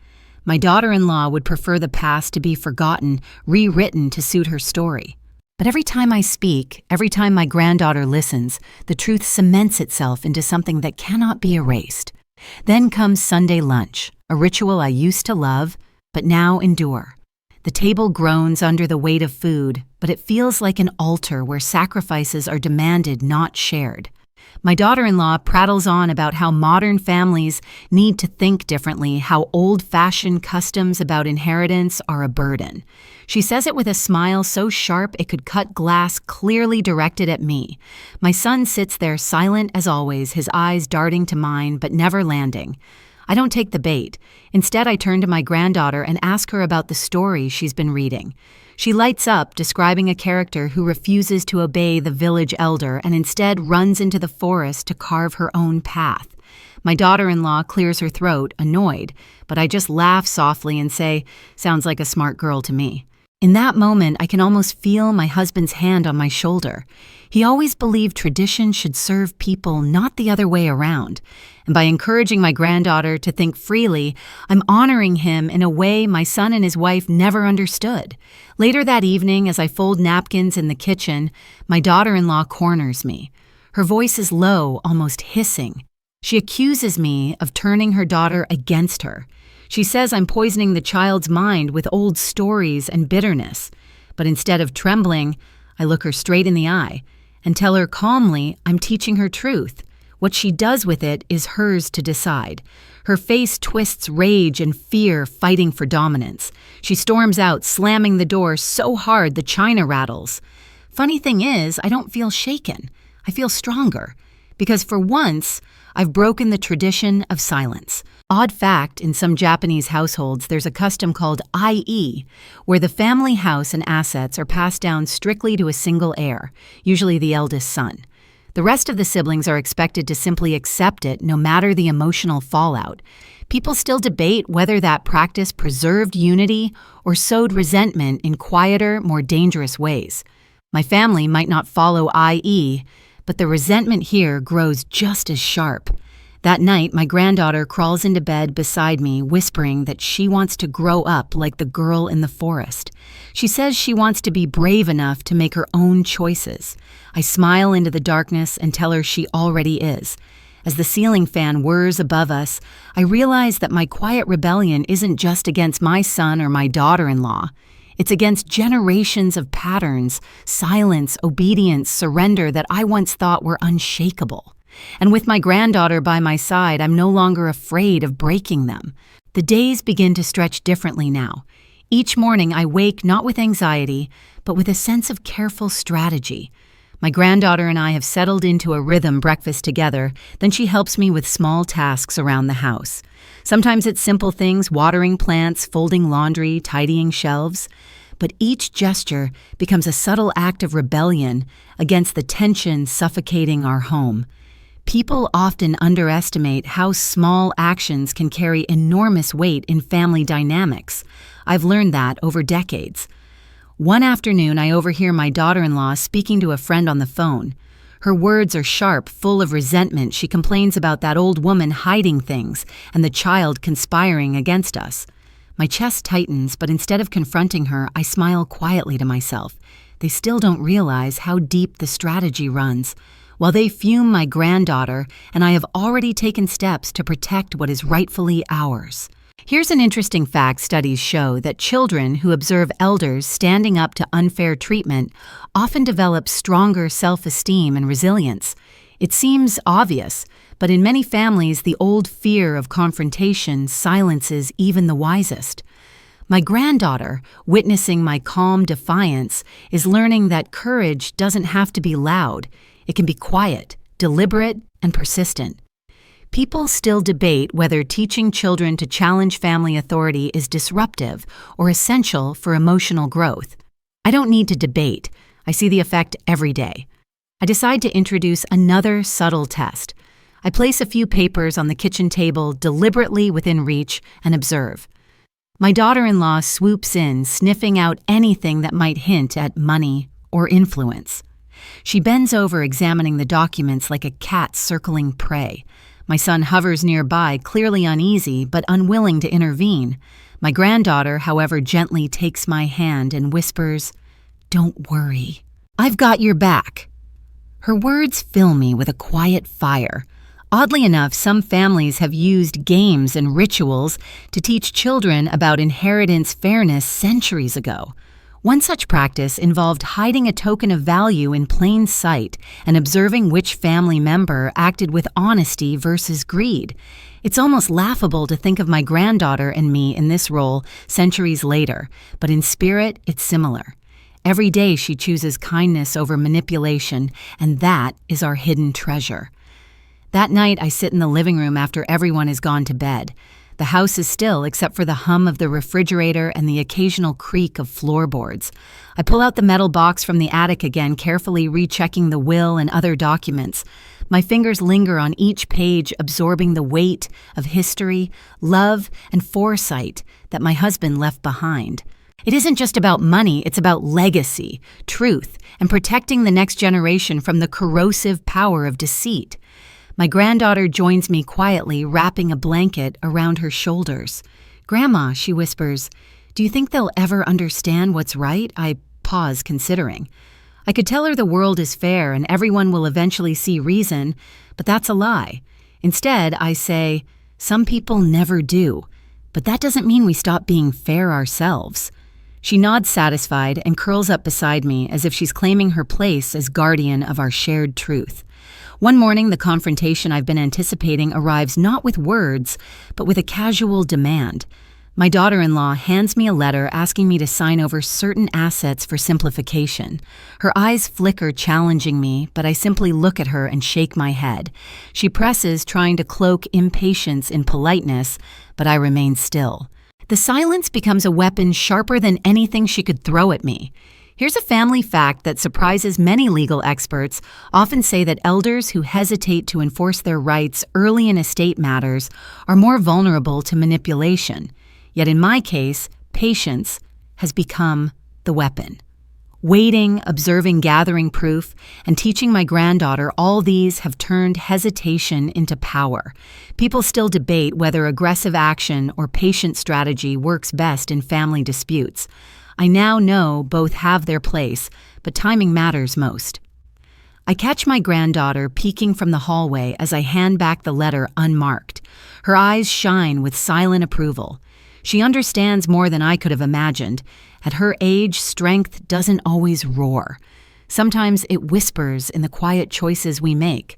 My daughter-in-law would prefer the past to be forgotten, rewritten to suit her story. But every time I speak, every time my granddaughter listens, the truth cements itself into something that cannot be erased. Then comes Sunday lunch, a ritual I used to love, but now endure. The table groans under the weight of food, but it feels like an altar where sacrifices are demanded, not shared. My daughter-in-law prattles on about how modern families need to think differently, how old-fashioned customs about inheritance are a burden. She says it with a smile so sharp it could cut glass, clearly directed at me. My son sits there silent as always, his eyes darting to mine but never landing. I don't take the bait. Instead, I turn to my granddaughter and ask her about the story she's been reading. She lights up, describing a character who refuses to obey the village elder and instead runs into the forest to carve her own path. My daughter-in-law clears her throat, annoyed, but I just laugh softly and say, "Sounds like a smart girl to me." In that moment, I can almost feel my husband's hand on my shoulder. He always believed tradition should serve people, not the other way around. And by encouraging my granddaughter to think freely, I'm honoring him in a way my son and his wife never understood. Later that evening, as I fold napkins in the kitchen, my daughter-in-law corners me. Her voice is low, almost hissing. She accuses me of turning her daughter against her. She says I'm poisoning the child's mind with old stories and bitterness. But instead of trembling, I look her straight in the eye and tell her calmly I'm teaching her truth. What she does with it is hers to decide. Her face twists rage and fear, fighting for dominance. She storms out, slamming the door so hard the china rattles. Funny thing is, I don't feel shaken. I feel stronger. Because for once, I've broken the tradition of silence. Odd fact, in some Japanese households, there's a custom called IE, where the family house and assets are passed down strictly to a single heir, usually the eldest son. The rest of the siblings are expected to simply accept it, no matter the emotional fallout. People still debate whether that practice preserved unity or sowed resentment in quieter, more dangerous ways. My family might not follow IE, but the resentment here grows just as sharp. That night, my granddaughter crawls into bed beside me, whispering that she wants to grow up like the girl in the forest. She says she wants to be brave enough to make her own choices. I smile into the darkness and tell her she already is. As the ceiling fan whirs above us, I realize that my quiet rebellion isn't just against my son or my daughter-in-law. It's against generations of patterns, silence, obedience, surrender that I once thought were unshakable. And with my granddaughter by my side, I'm no longer afraid of breaking them. The days begin to stretch differently now. Each morning I wake not with anxiety, but with a sense of careful strategy. My granddaughter and I have settled into a rhythm breakfast together, then she helps me with small tasks around the house. Sometimes it's simple things, watering plants, folding laundry, tidying shelves. But each gesture becomes a subtle act of rebellion against the tension suffocating our home. People often underestimate how small actions can carry enormous weight in family dynamics. I've learned that over decades. One afternoon, I overhear my daughter-in-law speaking to a friend on the phone. Her words are sharp, full of resentment. She complains about that old woman hiding things and the child conspiring against us. My chest tightens, but instead of confronting her, I smile quietly to myself. They still don't realize how deep the strategy runs. While they fume my granddaughter, and I have already taken steps to protect what is rightfully ours. Here's an interesting fact. Studies show that children who observe elders standing up to unfair treatment often develop stronger self-esteem and resilience. It seems obvious, but in many families, the old fear of confrontation silences even the wisest. My granddaughter, witnessing my calm defiance, is learning that courage doesn't have to be loud. It can be quiet, deliberate, and persistent. People still debate whether teaching children to challenge family authority is disruptive or essential for emotional growth. I don't need to debate. I see the effect every day. I decide to introduce another subtle test. I place a few papers on the kitchen table deliberately within reach and observe. My daughter-in-law swoops in, sniffing out anything that might hint at money or influence. She bends over, examining the documents like a cat circling prey. My son hovers nearby, clearly uneasy but unwilling to intervene. My granddaughter, however, gently takes my hand and whispers, "Don't worry. I've got your back." Her words fill me with a quiet fire. Oddly enough, some families have used games and rituals to teach children about inheritance fairness centuries ago. One such practice involved hiding a token of value in plain sight and observing which family member acted with honesty versus greed. It's almost laughable to think of my granddaughter and me in this role centuries later, but in spirit, it's similar. Every day she chooses kindness over manipulation, and that is our hidden treasure. That night, I sit in the living room after everyone has gone to bed. The house is still except for the hum of the refrigerator and the occasional creak of floorboards. I pull out the metal box from the attic again, carefully rechecking the will and other documents. My fingers linger on each page, absorbing the weight of history, love, and foresight that my husband left behind. It isn't just about money, it's about legacy, truth, and protecting the next generation from the corrosive power of deceit. My granddaughter joins me quietly, wrapping a blanket around her shoulders. "Grandma," she whispers, "do you think they'll ever understand what's right?" I pause, considering. I could tell her the world is fair and everyone will eventually see reason, but that's a lie. Instead, I say, some people never do, but that doesn't mean we stop being fair ourselves. She nods satisfied and curls up beside me as if she's claiming her place as guardian of our shared truth. One morning, the confrontation I've been anticipating arrives not with words, but with a casual demand. My daughter-in-law hands me a letter asking me to sign over certain assets for simplification. Her eyes flicker, challenging me, but I simply look at her and shake my head. She presses, trying to cloak impatience in politeness, but I remain still. The silence becomes a weapon sharper than anything she could throw at me. Here's a family fact that surprises many legal experts. Often say that elders who hesitate to enforce their rights early in estate matters are more vulnerable to manipulation. Yet in my case, patience has become the weapon. Waiting, observing, gathering proof, and teaching my granddaughter, all these have turned hesitation into power. People still debate whether aggressive action or patient strategy works best in family disputes. I now know both have their place, but timing matters most. I catch my granddaughter peeking from the hallway as I hand back the letter unmarked. Her eyes shine with silent approval. She understands more than I could have imagined. At her age, strength doesn't always roar. Sometimes it whispers in the quiet choices we make.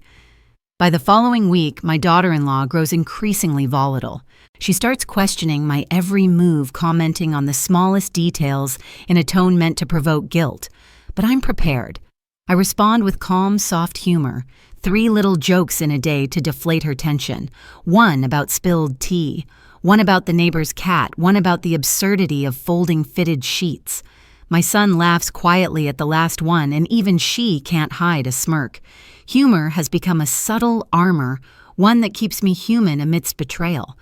By the following week, my daughter-in-law grows increasingly volatile. She starts questioning my every move, commenting on the smallest details in a tone meant to provoke guilt. But I'm prepared. I respond with calm, soft humor, 3 little jokes in a day to deflate her tension. One about spilled tea, one about the neighbor's cat, one about the absurdity of folding fitted sheets. My son laughs quietly at the last one, and even she can't hide a smirk. Humor has become a subtle armor, one that keeps me human amidst betrayal.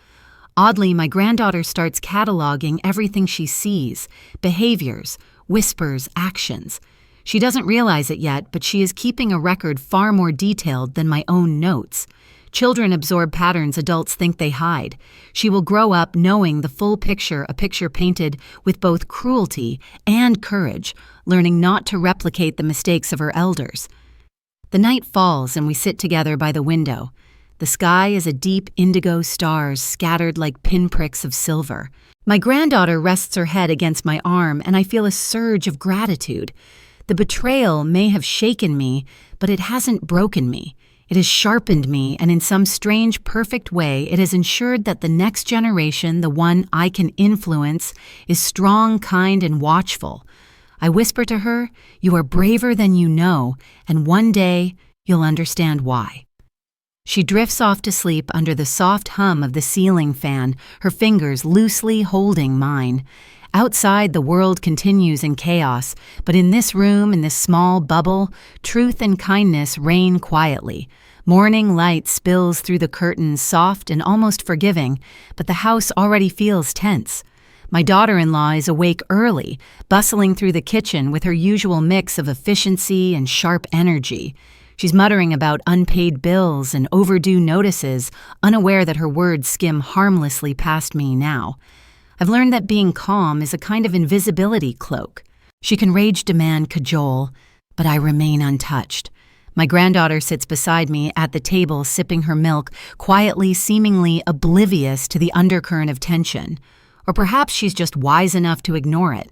Oddly, my granddaughter starts cataloging everything she sees, behaviors, whispers, actions. She doesn't realize it yet, but she is keeping a record far more detailed than my own notes. Children absorb patterns adults think they hide. She will grow up knowing the full picture, a picture painted with both cruelty and courage, learning not to replicate the mistakes of her elders. The night falls and we sit together by the window. The sky is a deep indigo, stars scattered like pinpricks of silver. My granddaughter rests her head against my arm, and I feel a surge of gratitude. The betrayal may have shaken me, but it hasn't broken me. It has sharpened me, and in some strange, perfect way, it has ensured that the next generation, the one I can influence, is strong, kind, and watchful. I whisper to her, "You are braver than you know, and one day you'll understand why." She drifts off to sleep under the soft hum of the ceiling fan, her fingers loosely holding mine. Outside, the world continues in chaos, but in this room, in this small bubble, truth and kindness reign quietly. Morning light spills through the curtains, soft and almost forgiving, but the house already feels tense. My daughter-in-law is awake early, bustling through the kitchen with her usual mix of efficiency and sharp energy. She's muttering about unpaid bills and overdue notices, unaware that her words skim harmlessly past me now. I've learned that being calm is a kind of invisibility cloak. She can rage, demand, cajole, but I remain untouched. My granddaughter sits beside me at the table, sipping her milk, quietly, seemingly oblivious to the undercurrent of tension. Or perhaps she's just wise enough to ignore it.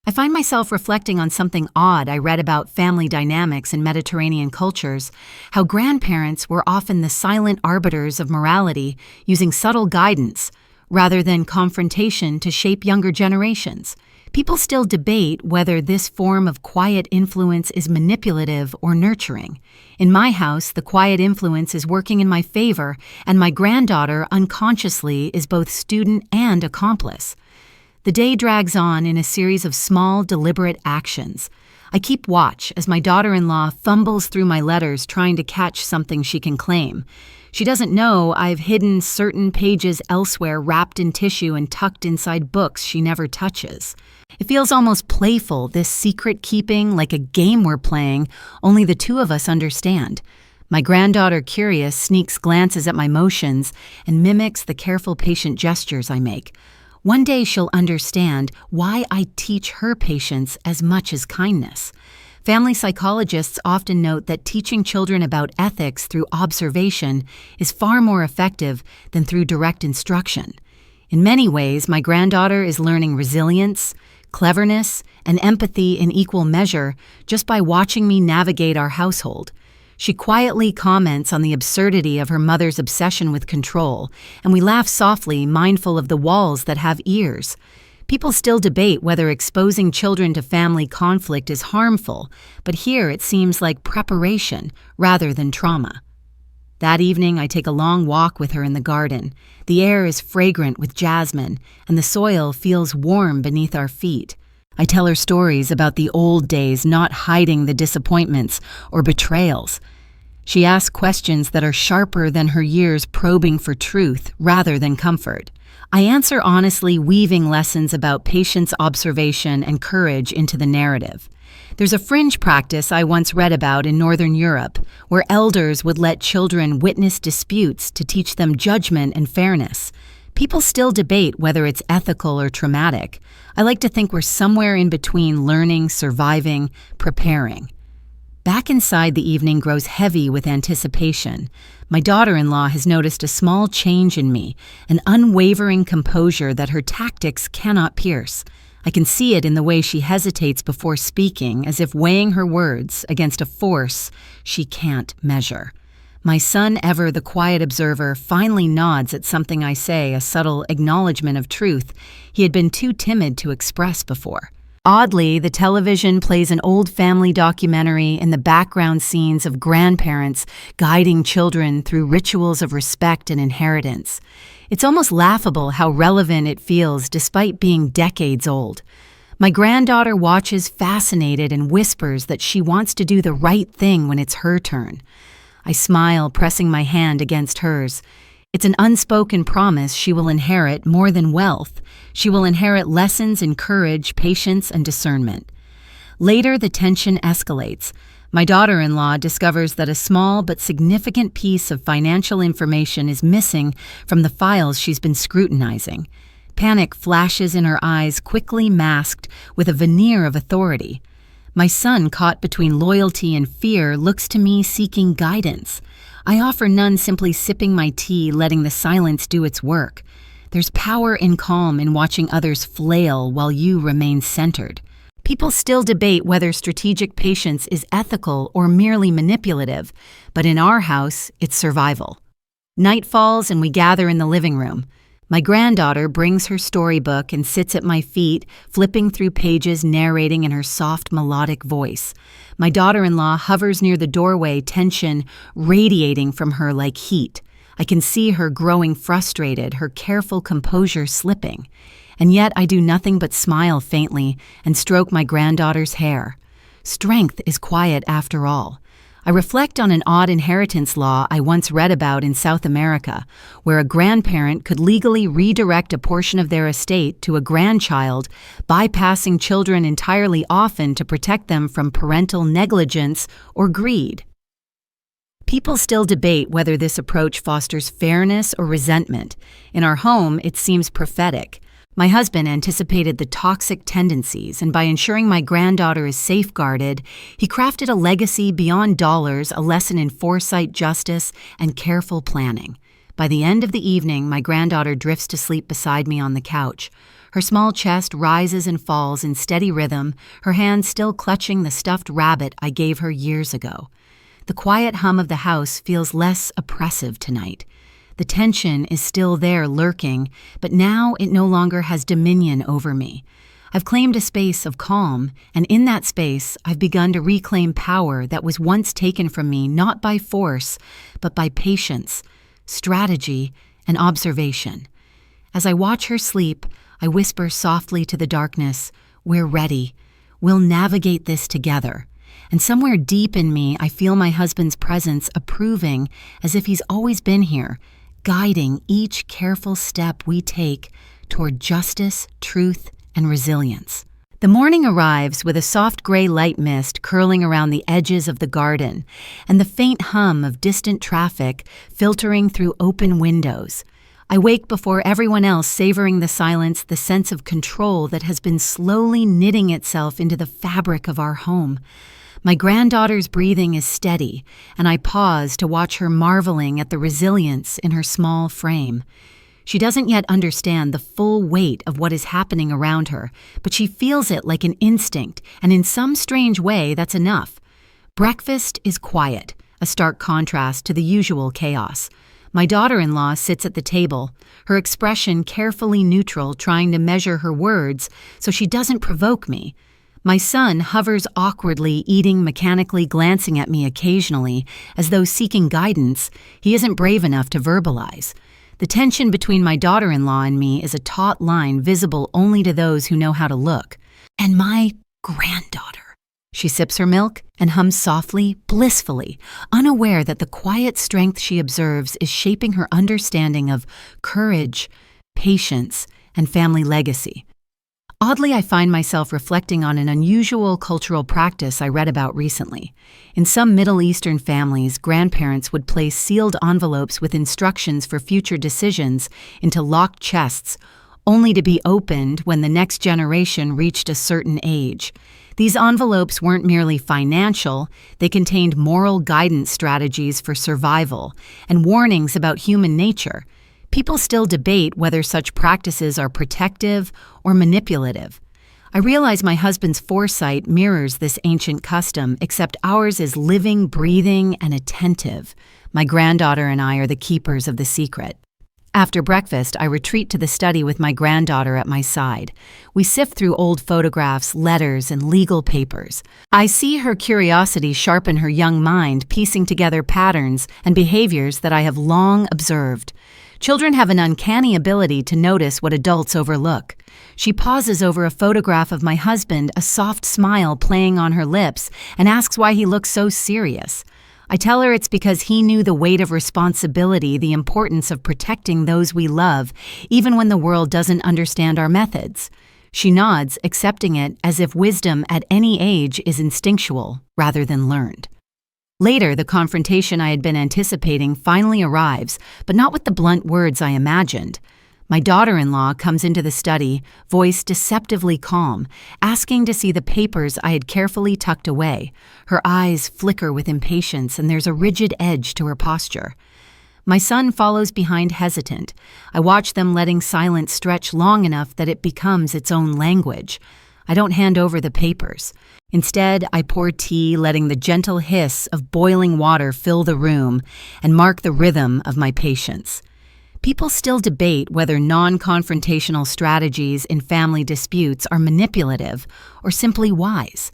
I find myself reflecting on something odd I read about family dynamics in Mediterranean cultures, how grandparents were often the silent arbiters of morality, using subtle guidance rather than confrontation to shape younger generations. People still debate whether this form of quiet influence is manipulative or nurturing. In my house, the quiet influence is working in my favor, and my granddaughter unconsciously is both student and accomplice. The day drags on in a series of small, deliberate actions. I keep watch as my daughter-in-law fumbles through my letters trying to catch something she can claim. She doesn't know I've hidden certain pages elsewhere wrapped in tissue and tucked inside books she never touches. It feels almost playful, this secret keeping, like a game we're playing, only the two of us understand. My granddaughter, curious, sneaks glances at my motions and mimics the careful, patient gestures I make. One day she'll understand why I teach her patience as much as kindness. Family psychologists often note that teaching children about ethics through observation is far more effective than through direct instruction. In many ways, my granddaughter is learning resilience, cleverness, and empathy in equal measure just by watching me navigate our household. She quietly comments on the absurdity of her mother's obsession with control, and we laugh softly, mindful of the walls that have ears. People still debate whether exposing children to family conflict is harmful, but here it seems like preparation rather than trauma. That evening, I take a long walk with her in the garden. The air is fragrant with jasmine, and the soil feels warm beneath our feet. I tell her stories about the old days, not hiding the disappointments or betrayals. She asks questions that are sharper than her years probing for truth rather than comfort. I answer honestly, weaving lessons about patience, observation, and courage into the narrative. There's a fringe practice I once read about in Northern Europe, where elders would let children witness disputes to teach them judgment and fairness. People still debate whether it's ethical or traumatic. I like to think we're somewhere in between learning, surviving, preparing. Back inside, the evening grows heavy with anticipation. My daughter-in-law has noticed a small change in me, an unwavering composure that her tactics cannot pierce. I can see it in the way she hesitates before speaking, as if weighing her words against a force she can't measure. My son, ever the quiet observer, finally nods at something I say, a subtle acknowledgement of truth he had been too timid to express before. Oddly, the television plays an old family documentary in the background scenes of grandparents guiding children through rituals of respect and inheritance. It's almost laughable how relevant it feels despite being decades old. My granddaughter watches fascinated and whispers that she wants to do the right thing when it's her turn. I smile, pressing my hand against hers. It's an unspoken promise she will inherit more than wealth. She will inherit lessons in courage, patience, and discernment. Later, the tension escalates. My daughter-in-law discovers that a small but significant piece of financial information is missing from the files she's been scrutinizing. Panic flashes in her eyes, quickly masked with a veneer of authority. My son, caught between loyalty and fear, looks to me seeking guidance. I offer none, simply sipping my tea, letting the silence do its work. There's power in calm in watching others flail while you remain centered. People still debate whether strategic patience is ethical or merely manipulative, but in our house, it's survival. Night falls and we gather in the living room. My granddaughter brings her storybook and sits at my feet, flipping through pages, narrating in her soft, melodic voice. My daughter-in-law hovers near the doorway, tension radiating from her like heat. I can see her growing frustrated, her careful composure slipping. And yet I do nothing but smile faintly and stroke my granddaughter's hair. Strength is quiet after all. I reflect on an odd inheritance law I once read about in South America, where a grandparent could legally redirect a portion of their estate to a grandchild, bypassing children entirely, often to protect them from parental negligence or greed. People still debate whether this approach fosters fairness or resentment. In our home, it seems prophetic. My husband anticipated the toxic tendencies, and by ensuring my granddaughter is safeguarded, he crafted a legacy beyond dollars, a lesson in foresight, justice, and careful planning. By the end of the evening, my granddaughter drifts to sleep beside me on the couch. Her small chest rises and falls in steady rhythm, her hand still clutching the stuffed rabbit I gave her years ago. The quiet hum of the house feels less oppressive tonight. The tension is still there, lurking, but now it no longer has dominion over me. I've claimed a space of calm, and in that space, I've begun to reclaim power that was once taken from me not by force, but by patience, strategy, and observation. As I watch her sleep, I whisper softly to the darkness, "We're ready. We'll navigate this together." And somewhere deep in me, I feel my husband's presence approving, as if he's always been here, guiding each careful step we take toward justice, truth, and resilience. The morning arrives with a soft gray light mist curling around the edges of the garden and the faint hum of distant traffic filtering through open windows. I wake before everyone else, savoring the silence, the sense of control that has been slowly knitting itself into the fabric of our home. My granddaughter's breathing is steady, and I pause to watch her marveling at the resilience in her small frame. She doesn't yet understand the full weight of what is happening around her, but she feels it like an instinct, and in some strange way, that's enough. Breakfast is quiet, a stark contrast to the usual chaos. My daughter-in-law sits at the table, her expression carefully neutral, trying to measure her words so she doesn't provoke me. My son hovers awkwardly, eating mechanically, glancing at me occasionally, as though seeking guidance. He isn't brave enough to verbalize. The tension between my daughter-in-law and me is a taut line visible only to those who know how to look. And my granddaughter. She sips her milk and hums softly, blissfully, unaware that the quiet strength she observes is shaping her understanding of courage, patience, and family legacy. Oddly, I find myself reflecting on an unusual cultural practice I read about recently. In some Middle Eastern families, grandparents would place sealed envelopes with instructions for future decisions into locked chests, only to be opened when the next generation reached a certain age. These envelopes weren't merely financial, they contained moral guidance strategies for survival and warnings about human nature. People still debate whether such practices are protective or manipulative. I realize my husband's foresight mirrors this ancient custom, except ours is living, breathing, and attentive. My granddaughter and I are the keepers of the secret. After breakfast, I retreat to the study with my granddaughter at my side. We sift through old photographs, letters, and legal papers. I see her curiosity sharpen her young mind, piecing together patterns and behaviors that I have long observed. Children have an uncanny ability to notice what adults overlook. She pauses over a photograph of my husband, a soft smile playing on her lips, and asks why he looks so serious. I tell her it's because he knew the weight of responsibility, the importance of protecting those we love, even when the world doesn't understand our methods. She nods, accepting it as if wisdom at any age is instinctual rather than learned. Later, the confrontation I had been anticipating finally arrives, but not with the blunt words I imagined. My daughter-in-law comes into the study, voice deceptively calm, asking to see the papers I had carefully tucked away. Her eyes flicker with impatience, and there's a rigid edge to her posture. My son follows behind, hesitant. I watch them, letting silence stretch long enough that it becomes its own language. I don't hand over the papers. Instead, I pour tea, letting the gentle hiss of boiling water fill the room and mark the rhythm of my patience. People still debate whether non-confrontational strategies in family disputes are manipulative or simply wise.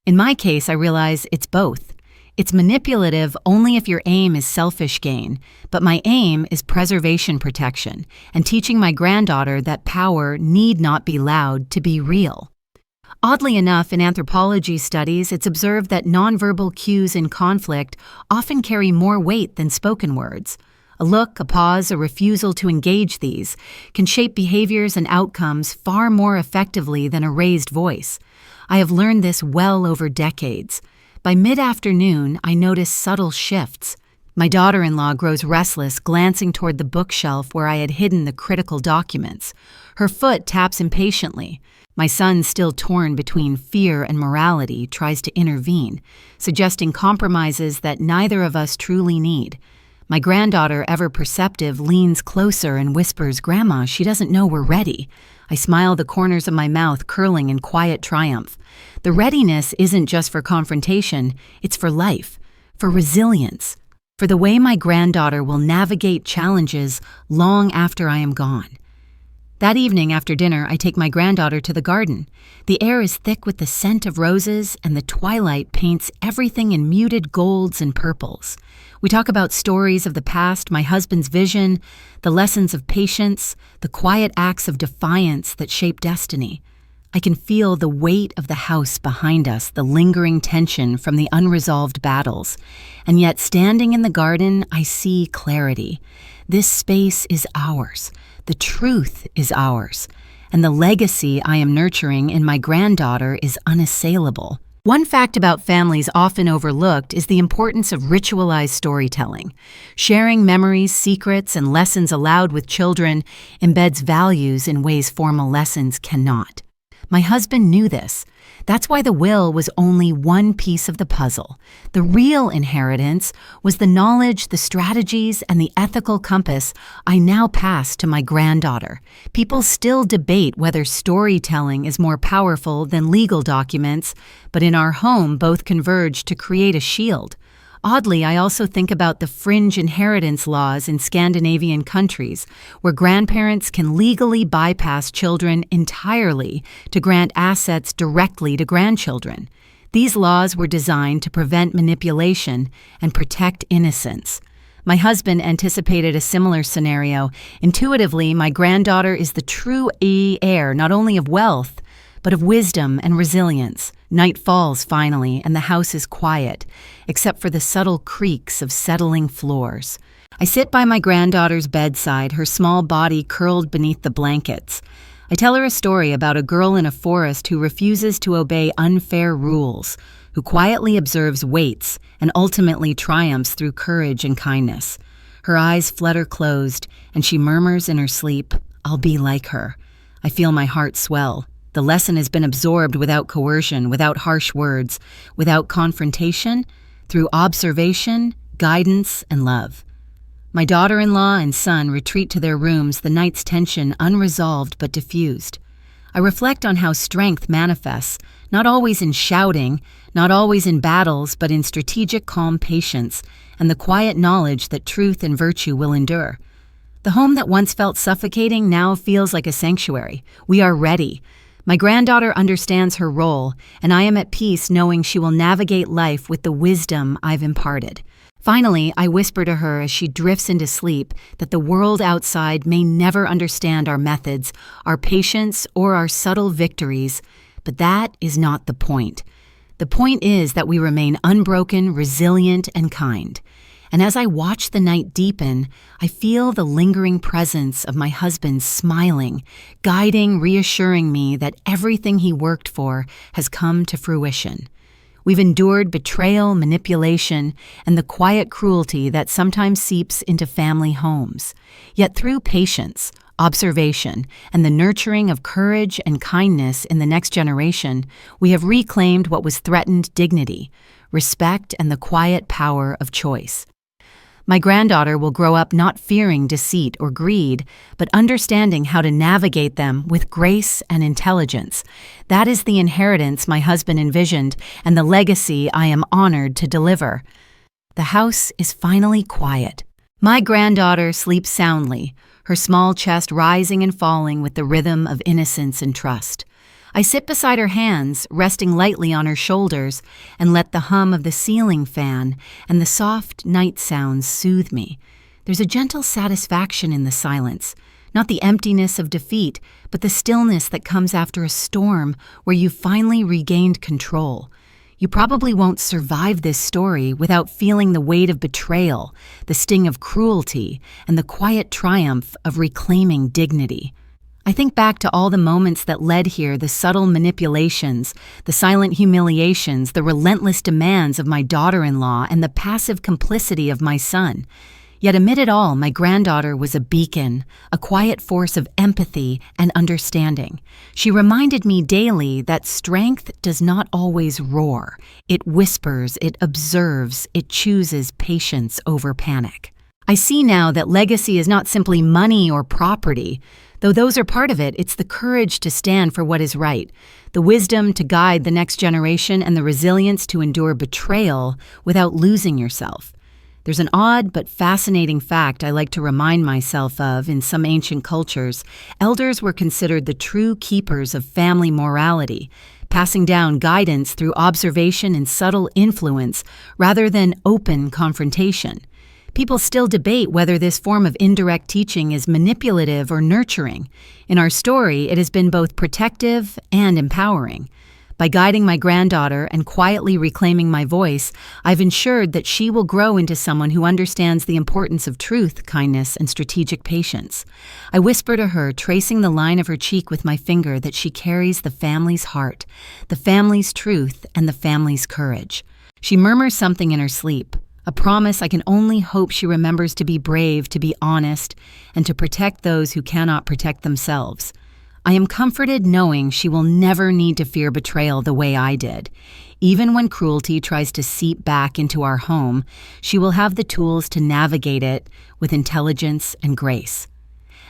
In my case, I realize it's both. It's manipulative only if your aim is selfish gain, but my aim is preservation protection and teaching my granddaughter that power need not be loud to be real. Oddly enough, in anthropology studies, it's observed that nonverbal cues in conflict often carry more weight than spoken words. A look, a pause, a refusal to engage these can shape behaviors and outcomes far more effectively than a raised voice. I have learned this well over decades. By mid-afternoon, I notice subtle shifts. My daughter-in-law grows restless, glancing toward the bookshelf where I had hidden the critical documents. Her foot taps impatiently. My son, still torn between fear and morality, tries to intervene, suggesting compromises that neither of us truly need. My granddaughter, ever perceptive, leans closer and whispers, "Grandma, she doesn't know we're ready." I smile, the corners of my mouth curling in quiet triumph. The readiness isn't just for confrontation, it's for life, for resilience, for the way my granddaughter will navigate challenges long after I am gone. That evening after dinner, I take my granddaughter to the garden. The air is thick with the scent of roses, and the twilight paints everything in muted golds and purples. We talk about stories of the past, my husband's vision, the lessons of patience, the quiet acts of defiance that shape destiny. I can feel the weight of the house behind us, the lingering tension from the unresolved battles. And yet, standing in the garden, I see clarity. This space is ours. The truth is ours. And the legacy I am nurturing in my granddaughter is unassailable. One fact about families often overlooked is the importance of ritualized storytelling. Sharing memories, secrets, and lessons aloud with children embeds values in ways formal lessons cannot. My husband knew this. That's why the will was only one piece of the puzzle. The real inheritance was the knowledge, the strategies, and the ethical compass I now pass to my granddaughter. People still debate whether storytelling is more powerful than legal documents, but in our home both converge to create a shield. Oddly, I also think about the fringe inheritance laws in Scandinavian countries, where grandparents can legally bypass children entirely to grant assets directly to grandchildren. These laws were designed to prevent manipulation and protect innocence. My husband anticipated a similar scenario. Intuitively, my granddaughter is the true heir not only of wealth, but of wisdom and resilience. Night falls finally, and the house is quiet, except for the subtle creaks of settling floors. I sit by my granddaughter's bedside, her small body curled beneath the blankets. I tell her a story about a girl in a forest who refuses to obey unfair rules, who quietly observes weights and ultimately triumphs through courage and kindness. Her eyes flutter closed, and she murmurs in her sleep, "I'll be like her." I feel my heart swell. The lesson has been absorbed without coercion, without harsh words, without confrontation, through observation, guidance, and love. My daughter-in-law and son retreat to their rooms, the night's tension unresolved but diffused. I reflect on how strength manifests, not always in shouting, not always in battles, but in strategic calm patience and the quiet knowledge that truth and virtue will endure. The home that once felt suffocating now feels like a sanctuary. We are ready. My granddaughter understands her role, and I am at peace knowing she will navigate life with the wisdom I've imparted. Finally, I whisper to her as she drifts into sleep that the world outside may never understand our methods, our patience, or our subtle victories, but that is not the point. The point is that we remain unbroken, resilient, and kind. And as I watch the night deepen, I feel the lingering presence of my husband smiling, guiding, reassuring me that everything he worked for has come to fruition. We've endured betrayal, manipulation, and the quiet cruelty that sometimes seeps into family homes. Yet through patience, observation, and the nurturing of courage and kindness in the next generation, we have reclaimed what was threatened: dignity, respect, and the quiet power of choice. My granddaughter will grow up not fearing deceit or greed, but understanding how to navigate them with grace and intelligence. That is the inheritance my husband envisioned and the legacy I am honored to deliver. The house is finally quiet. My granddaughter sleeps soundly, her small chest rising and falling with the rhythm of innocence and trust. I sit beside her hands, resting lightly on her shoulders, and let the hum of the ceiling fan and the soft night sounds soothe me. There's a gentle satisfaction in the silence, not the emptiness of defeat, but the stillness that comes after a storm where you've finally regained control. You probably won't survive this story without feeling the weight of betrayal, the sting of cruelty, and the quiet triumph of reclaiming dignity. I think back to all the moments that led here, the subtle manipulations, the silent humiliations, the relentless demands of my daughter-in-law, and the passive complicity of my son. Yet amid it all, my granddaughter was a beacon, a quiet force of empathy and understanding. She reminded me daily that strength does not always roar. It whispers, it observes, it chooses patience over panic. I see now that legacy is not simply money or property. Though those are part of it, it's the courage to stand for what is right, the wisdom to guide the next generation, and the resilience to endure betrayal without losing yourself. There's an odd but fascinating fact I like to remind myself of. In some ancient cultures, elders were considered the true keepers of family morality, passing down guidance through observation and subtle influence rather than open confrontation. People still debate whether this form of indirect teaching is manipulative or nurturing. In our story, it has been both protective and empowering. By guiding my granddaughter and quietly reclaiming my voice, I've ensured that she will grow into someone who understands the importance of truth, kindness, and strategic patience. I whisper to her, tracing the line of her cheek with my finger, that she carries the family's heart, the family's truth, and the family's courage. She murmurs something in her sleep, a promise I can only hope she remembers: to be brave, to be honest, and to protect those who cannot protect themselves. I am comforted knowing she will never need to fear betrayal the way I did. Even when cruelty tries to seep back into our home, she will have the tools to navigate it with intelligence and grace.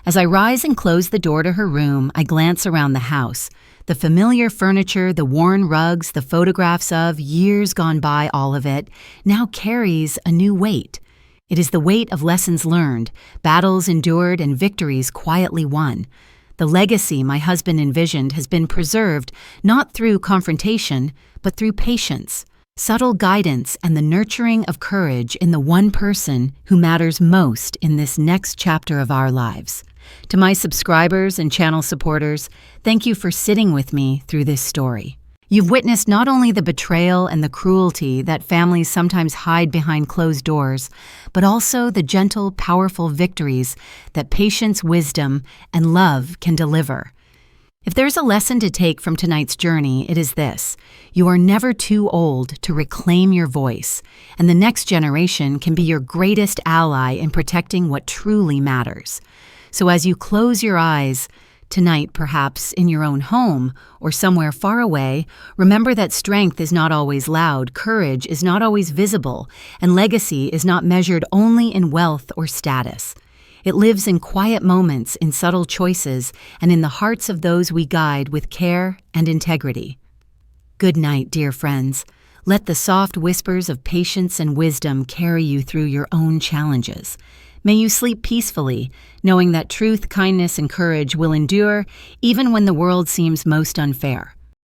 As I rise and close the door to her room, I glance around the house. The familiar furniture, the worn rugs, the photographs of years gone by, all of it, now carries a new weight. It is the weight of lessons learned, battles endured, and victories quietly won. The legacy my husband envisioned has been preserved not through confrontation, but through patience, subtle guidance, and the nurturing of courage in the one person who matters most in this next chapter of our lives. To my subscribers and channel supporters, thank you for sitting with me through this story. You've witnessed not only the betrayal and the cruelty that families sometimes hide behind closed doors, but also the gentle, powerful victories that patience, wisdom, and love can deliver. If there's a lesson to take from tonight's journey, it is this: you are never too old to reclaim your voice, and the next generation can be your greatest ally in protecting what truly matters. So as you close your eyes, tonight, perhaps in your own home or somewhere far away, remember that strength is not always loud, courage is not always visible, and legacy is not measured only in wealth or status. It lives in quiet moments, in subtle choices, and in the hearts of those we guide with care and integrity. Good night, dear friends. Let the soft whispers of patience and wisdom carry you through your own challenges. May you sleep peacefully, knowing that truth, kindness, and courage will endure even when the world seems most unfair.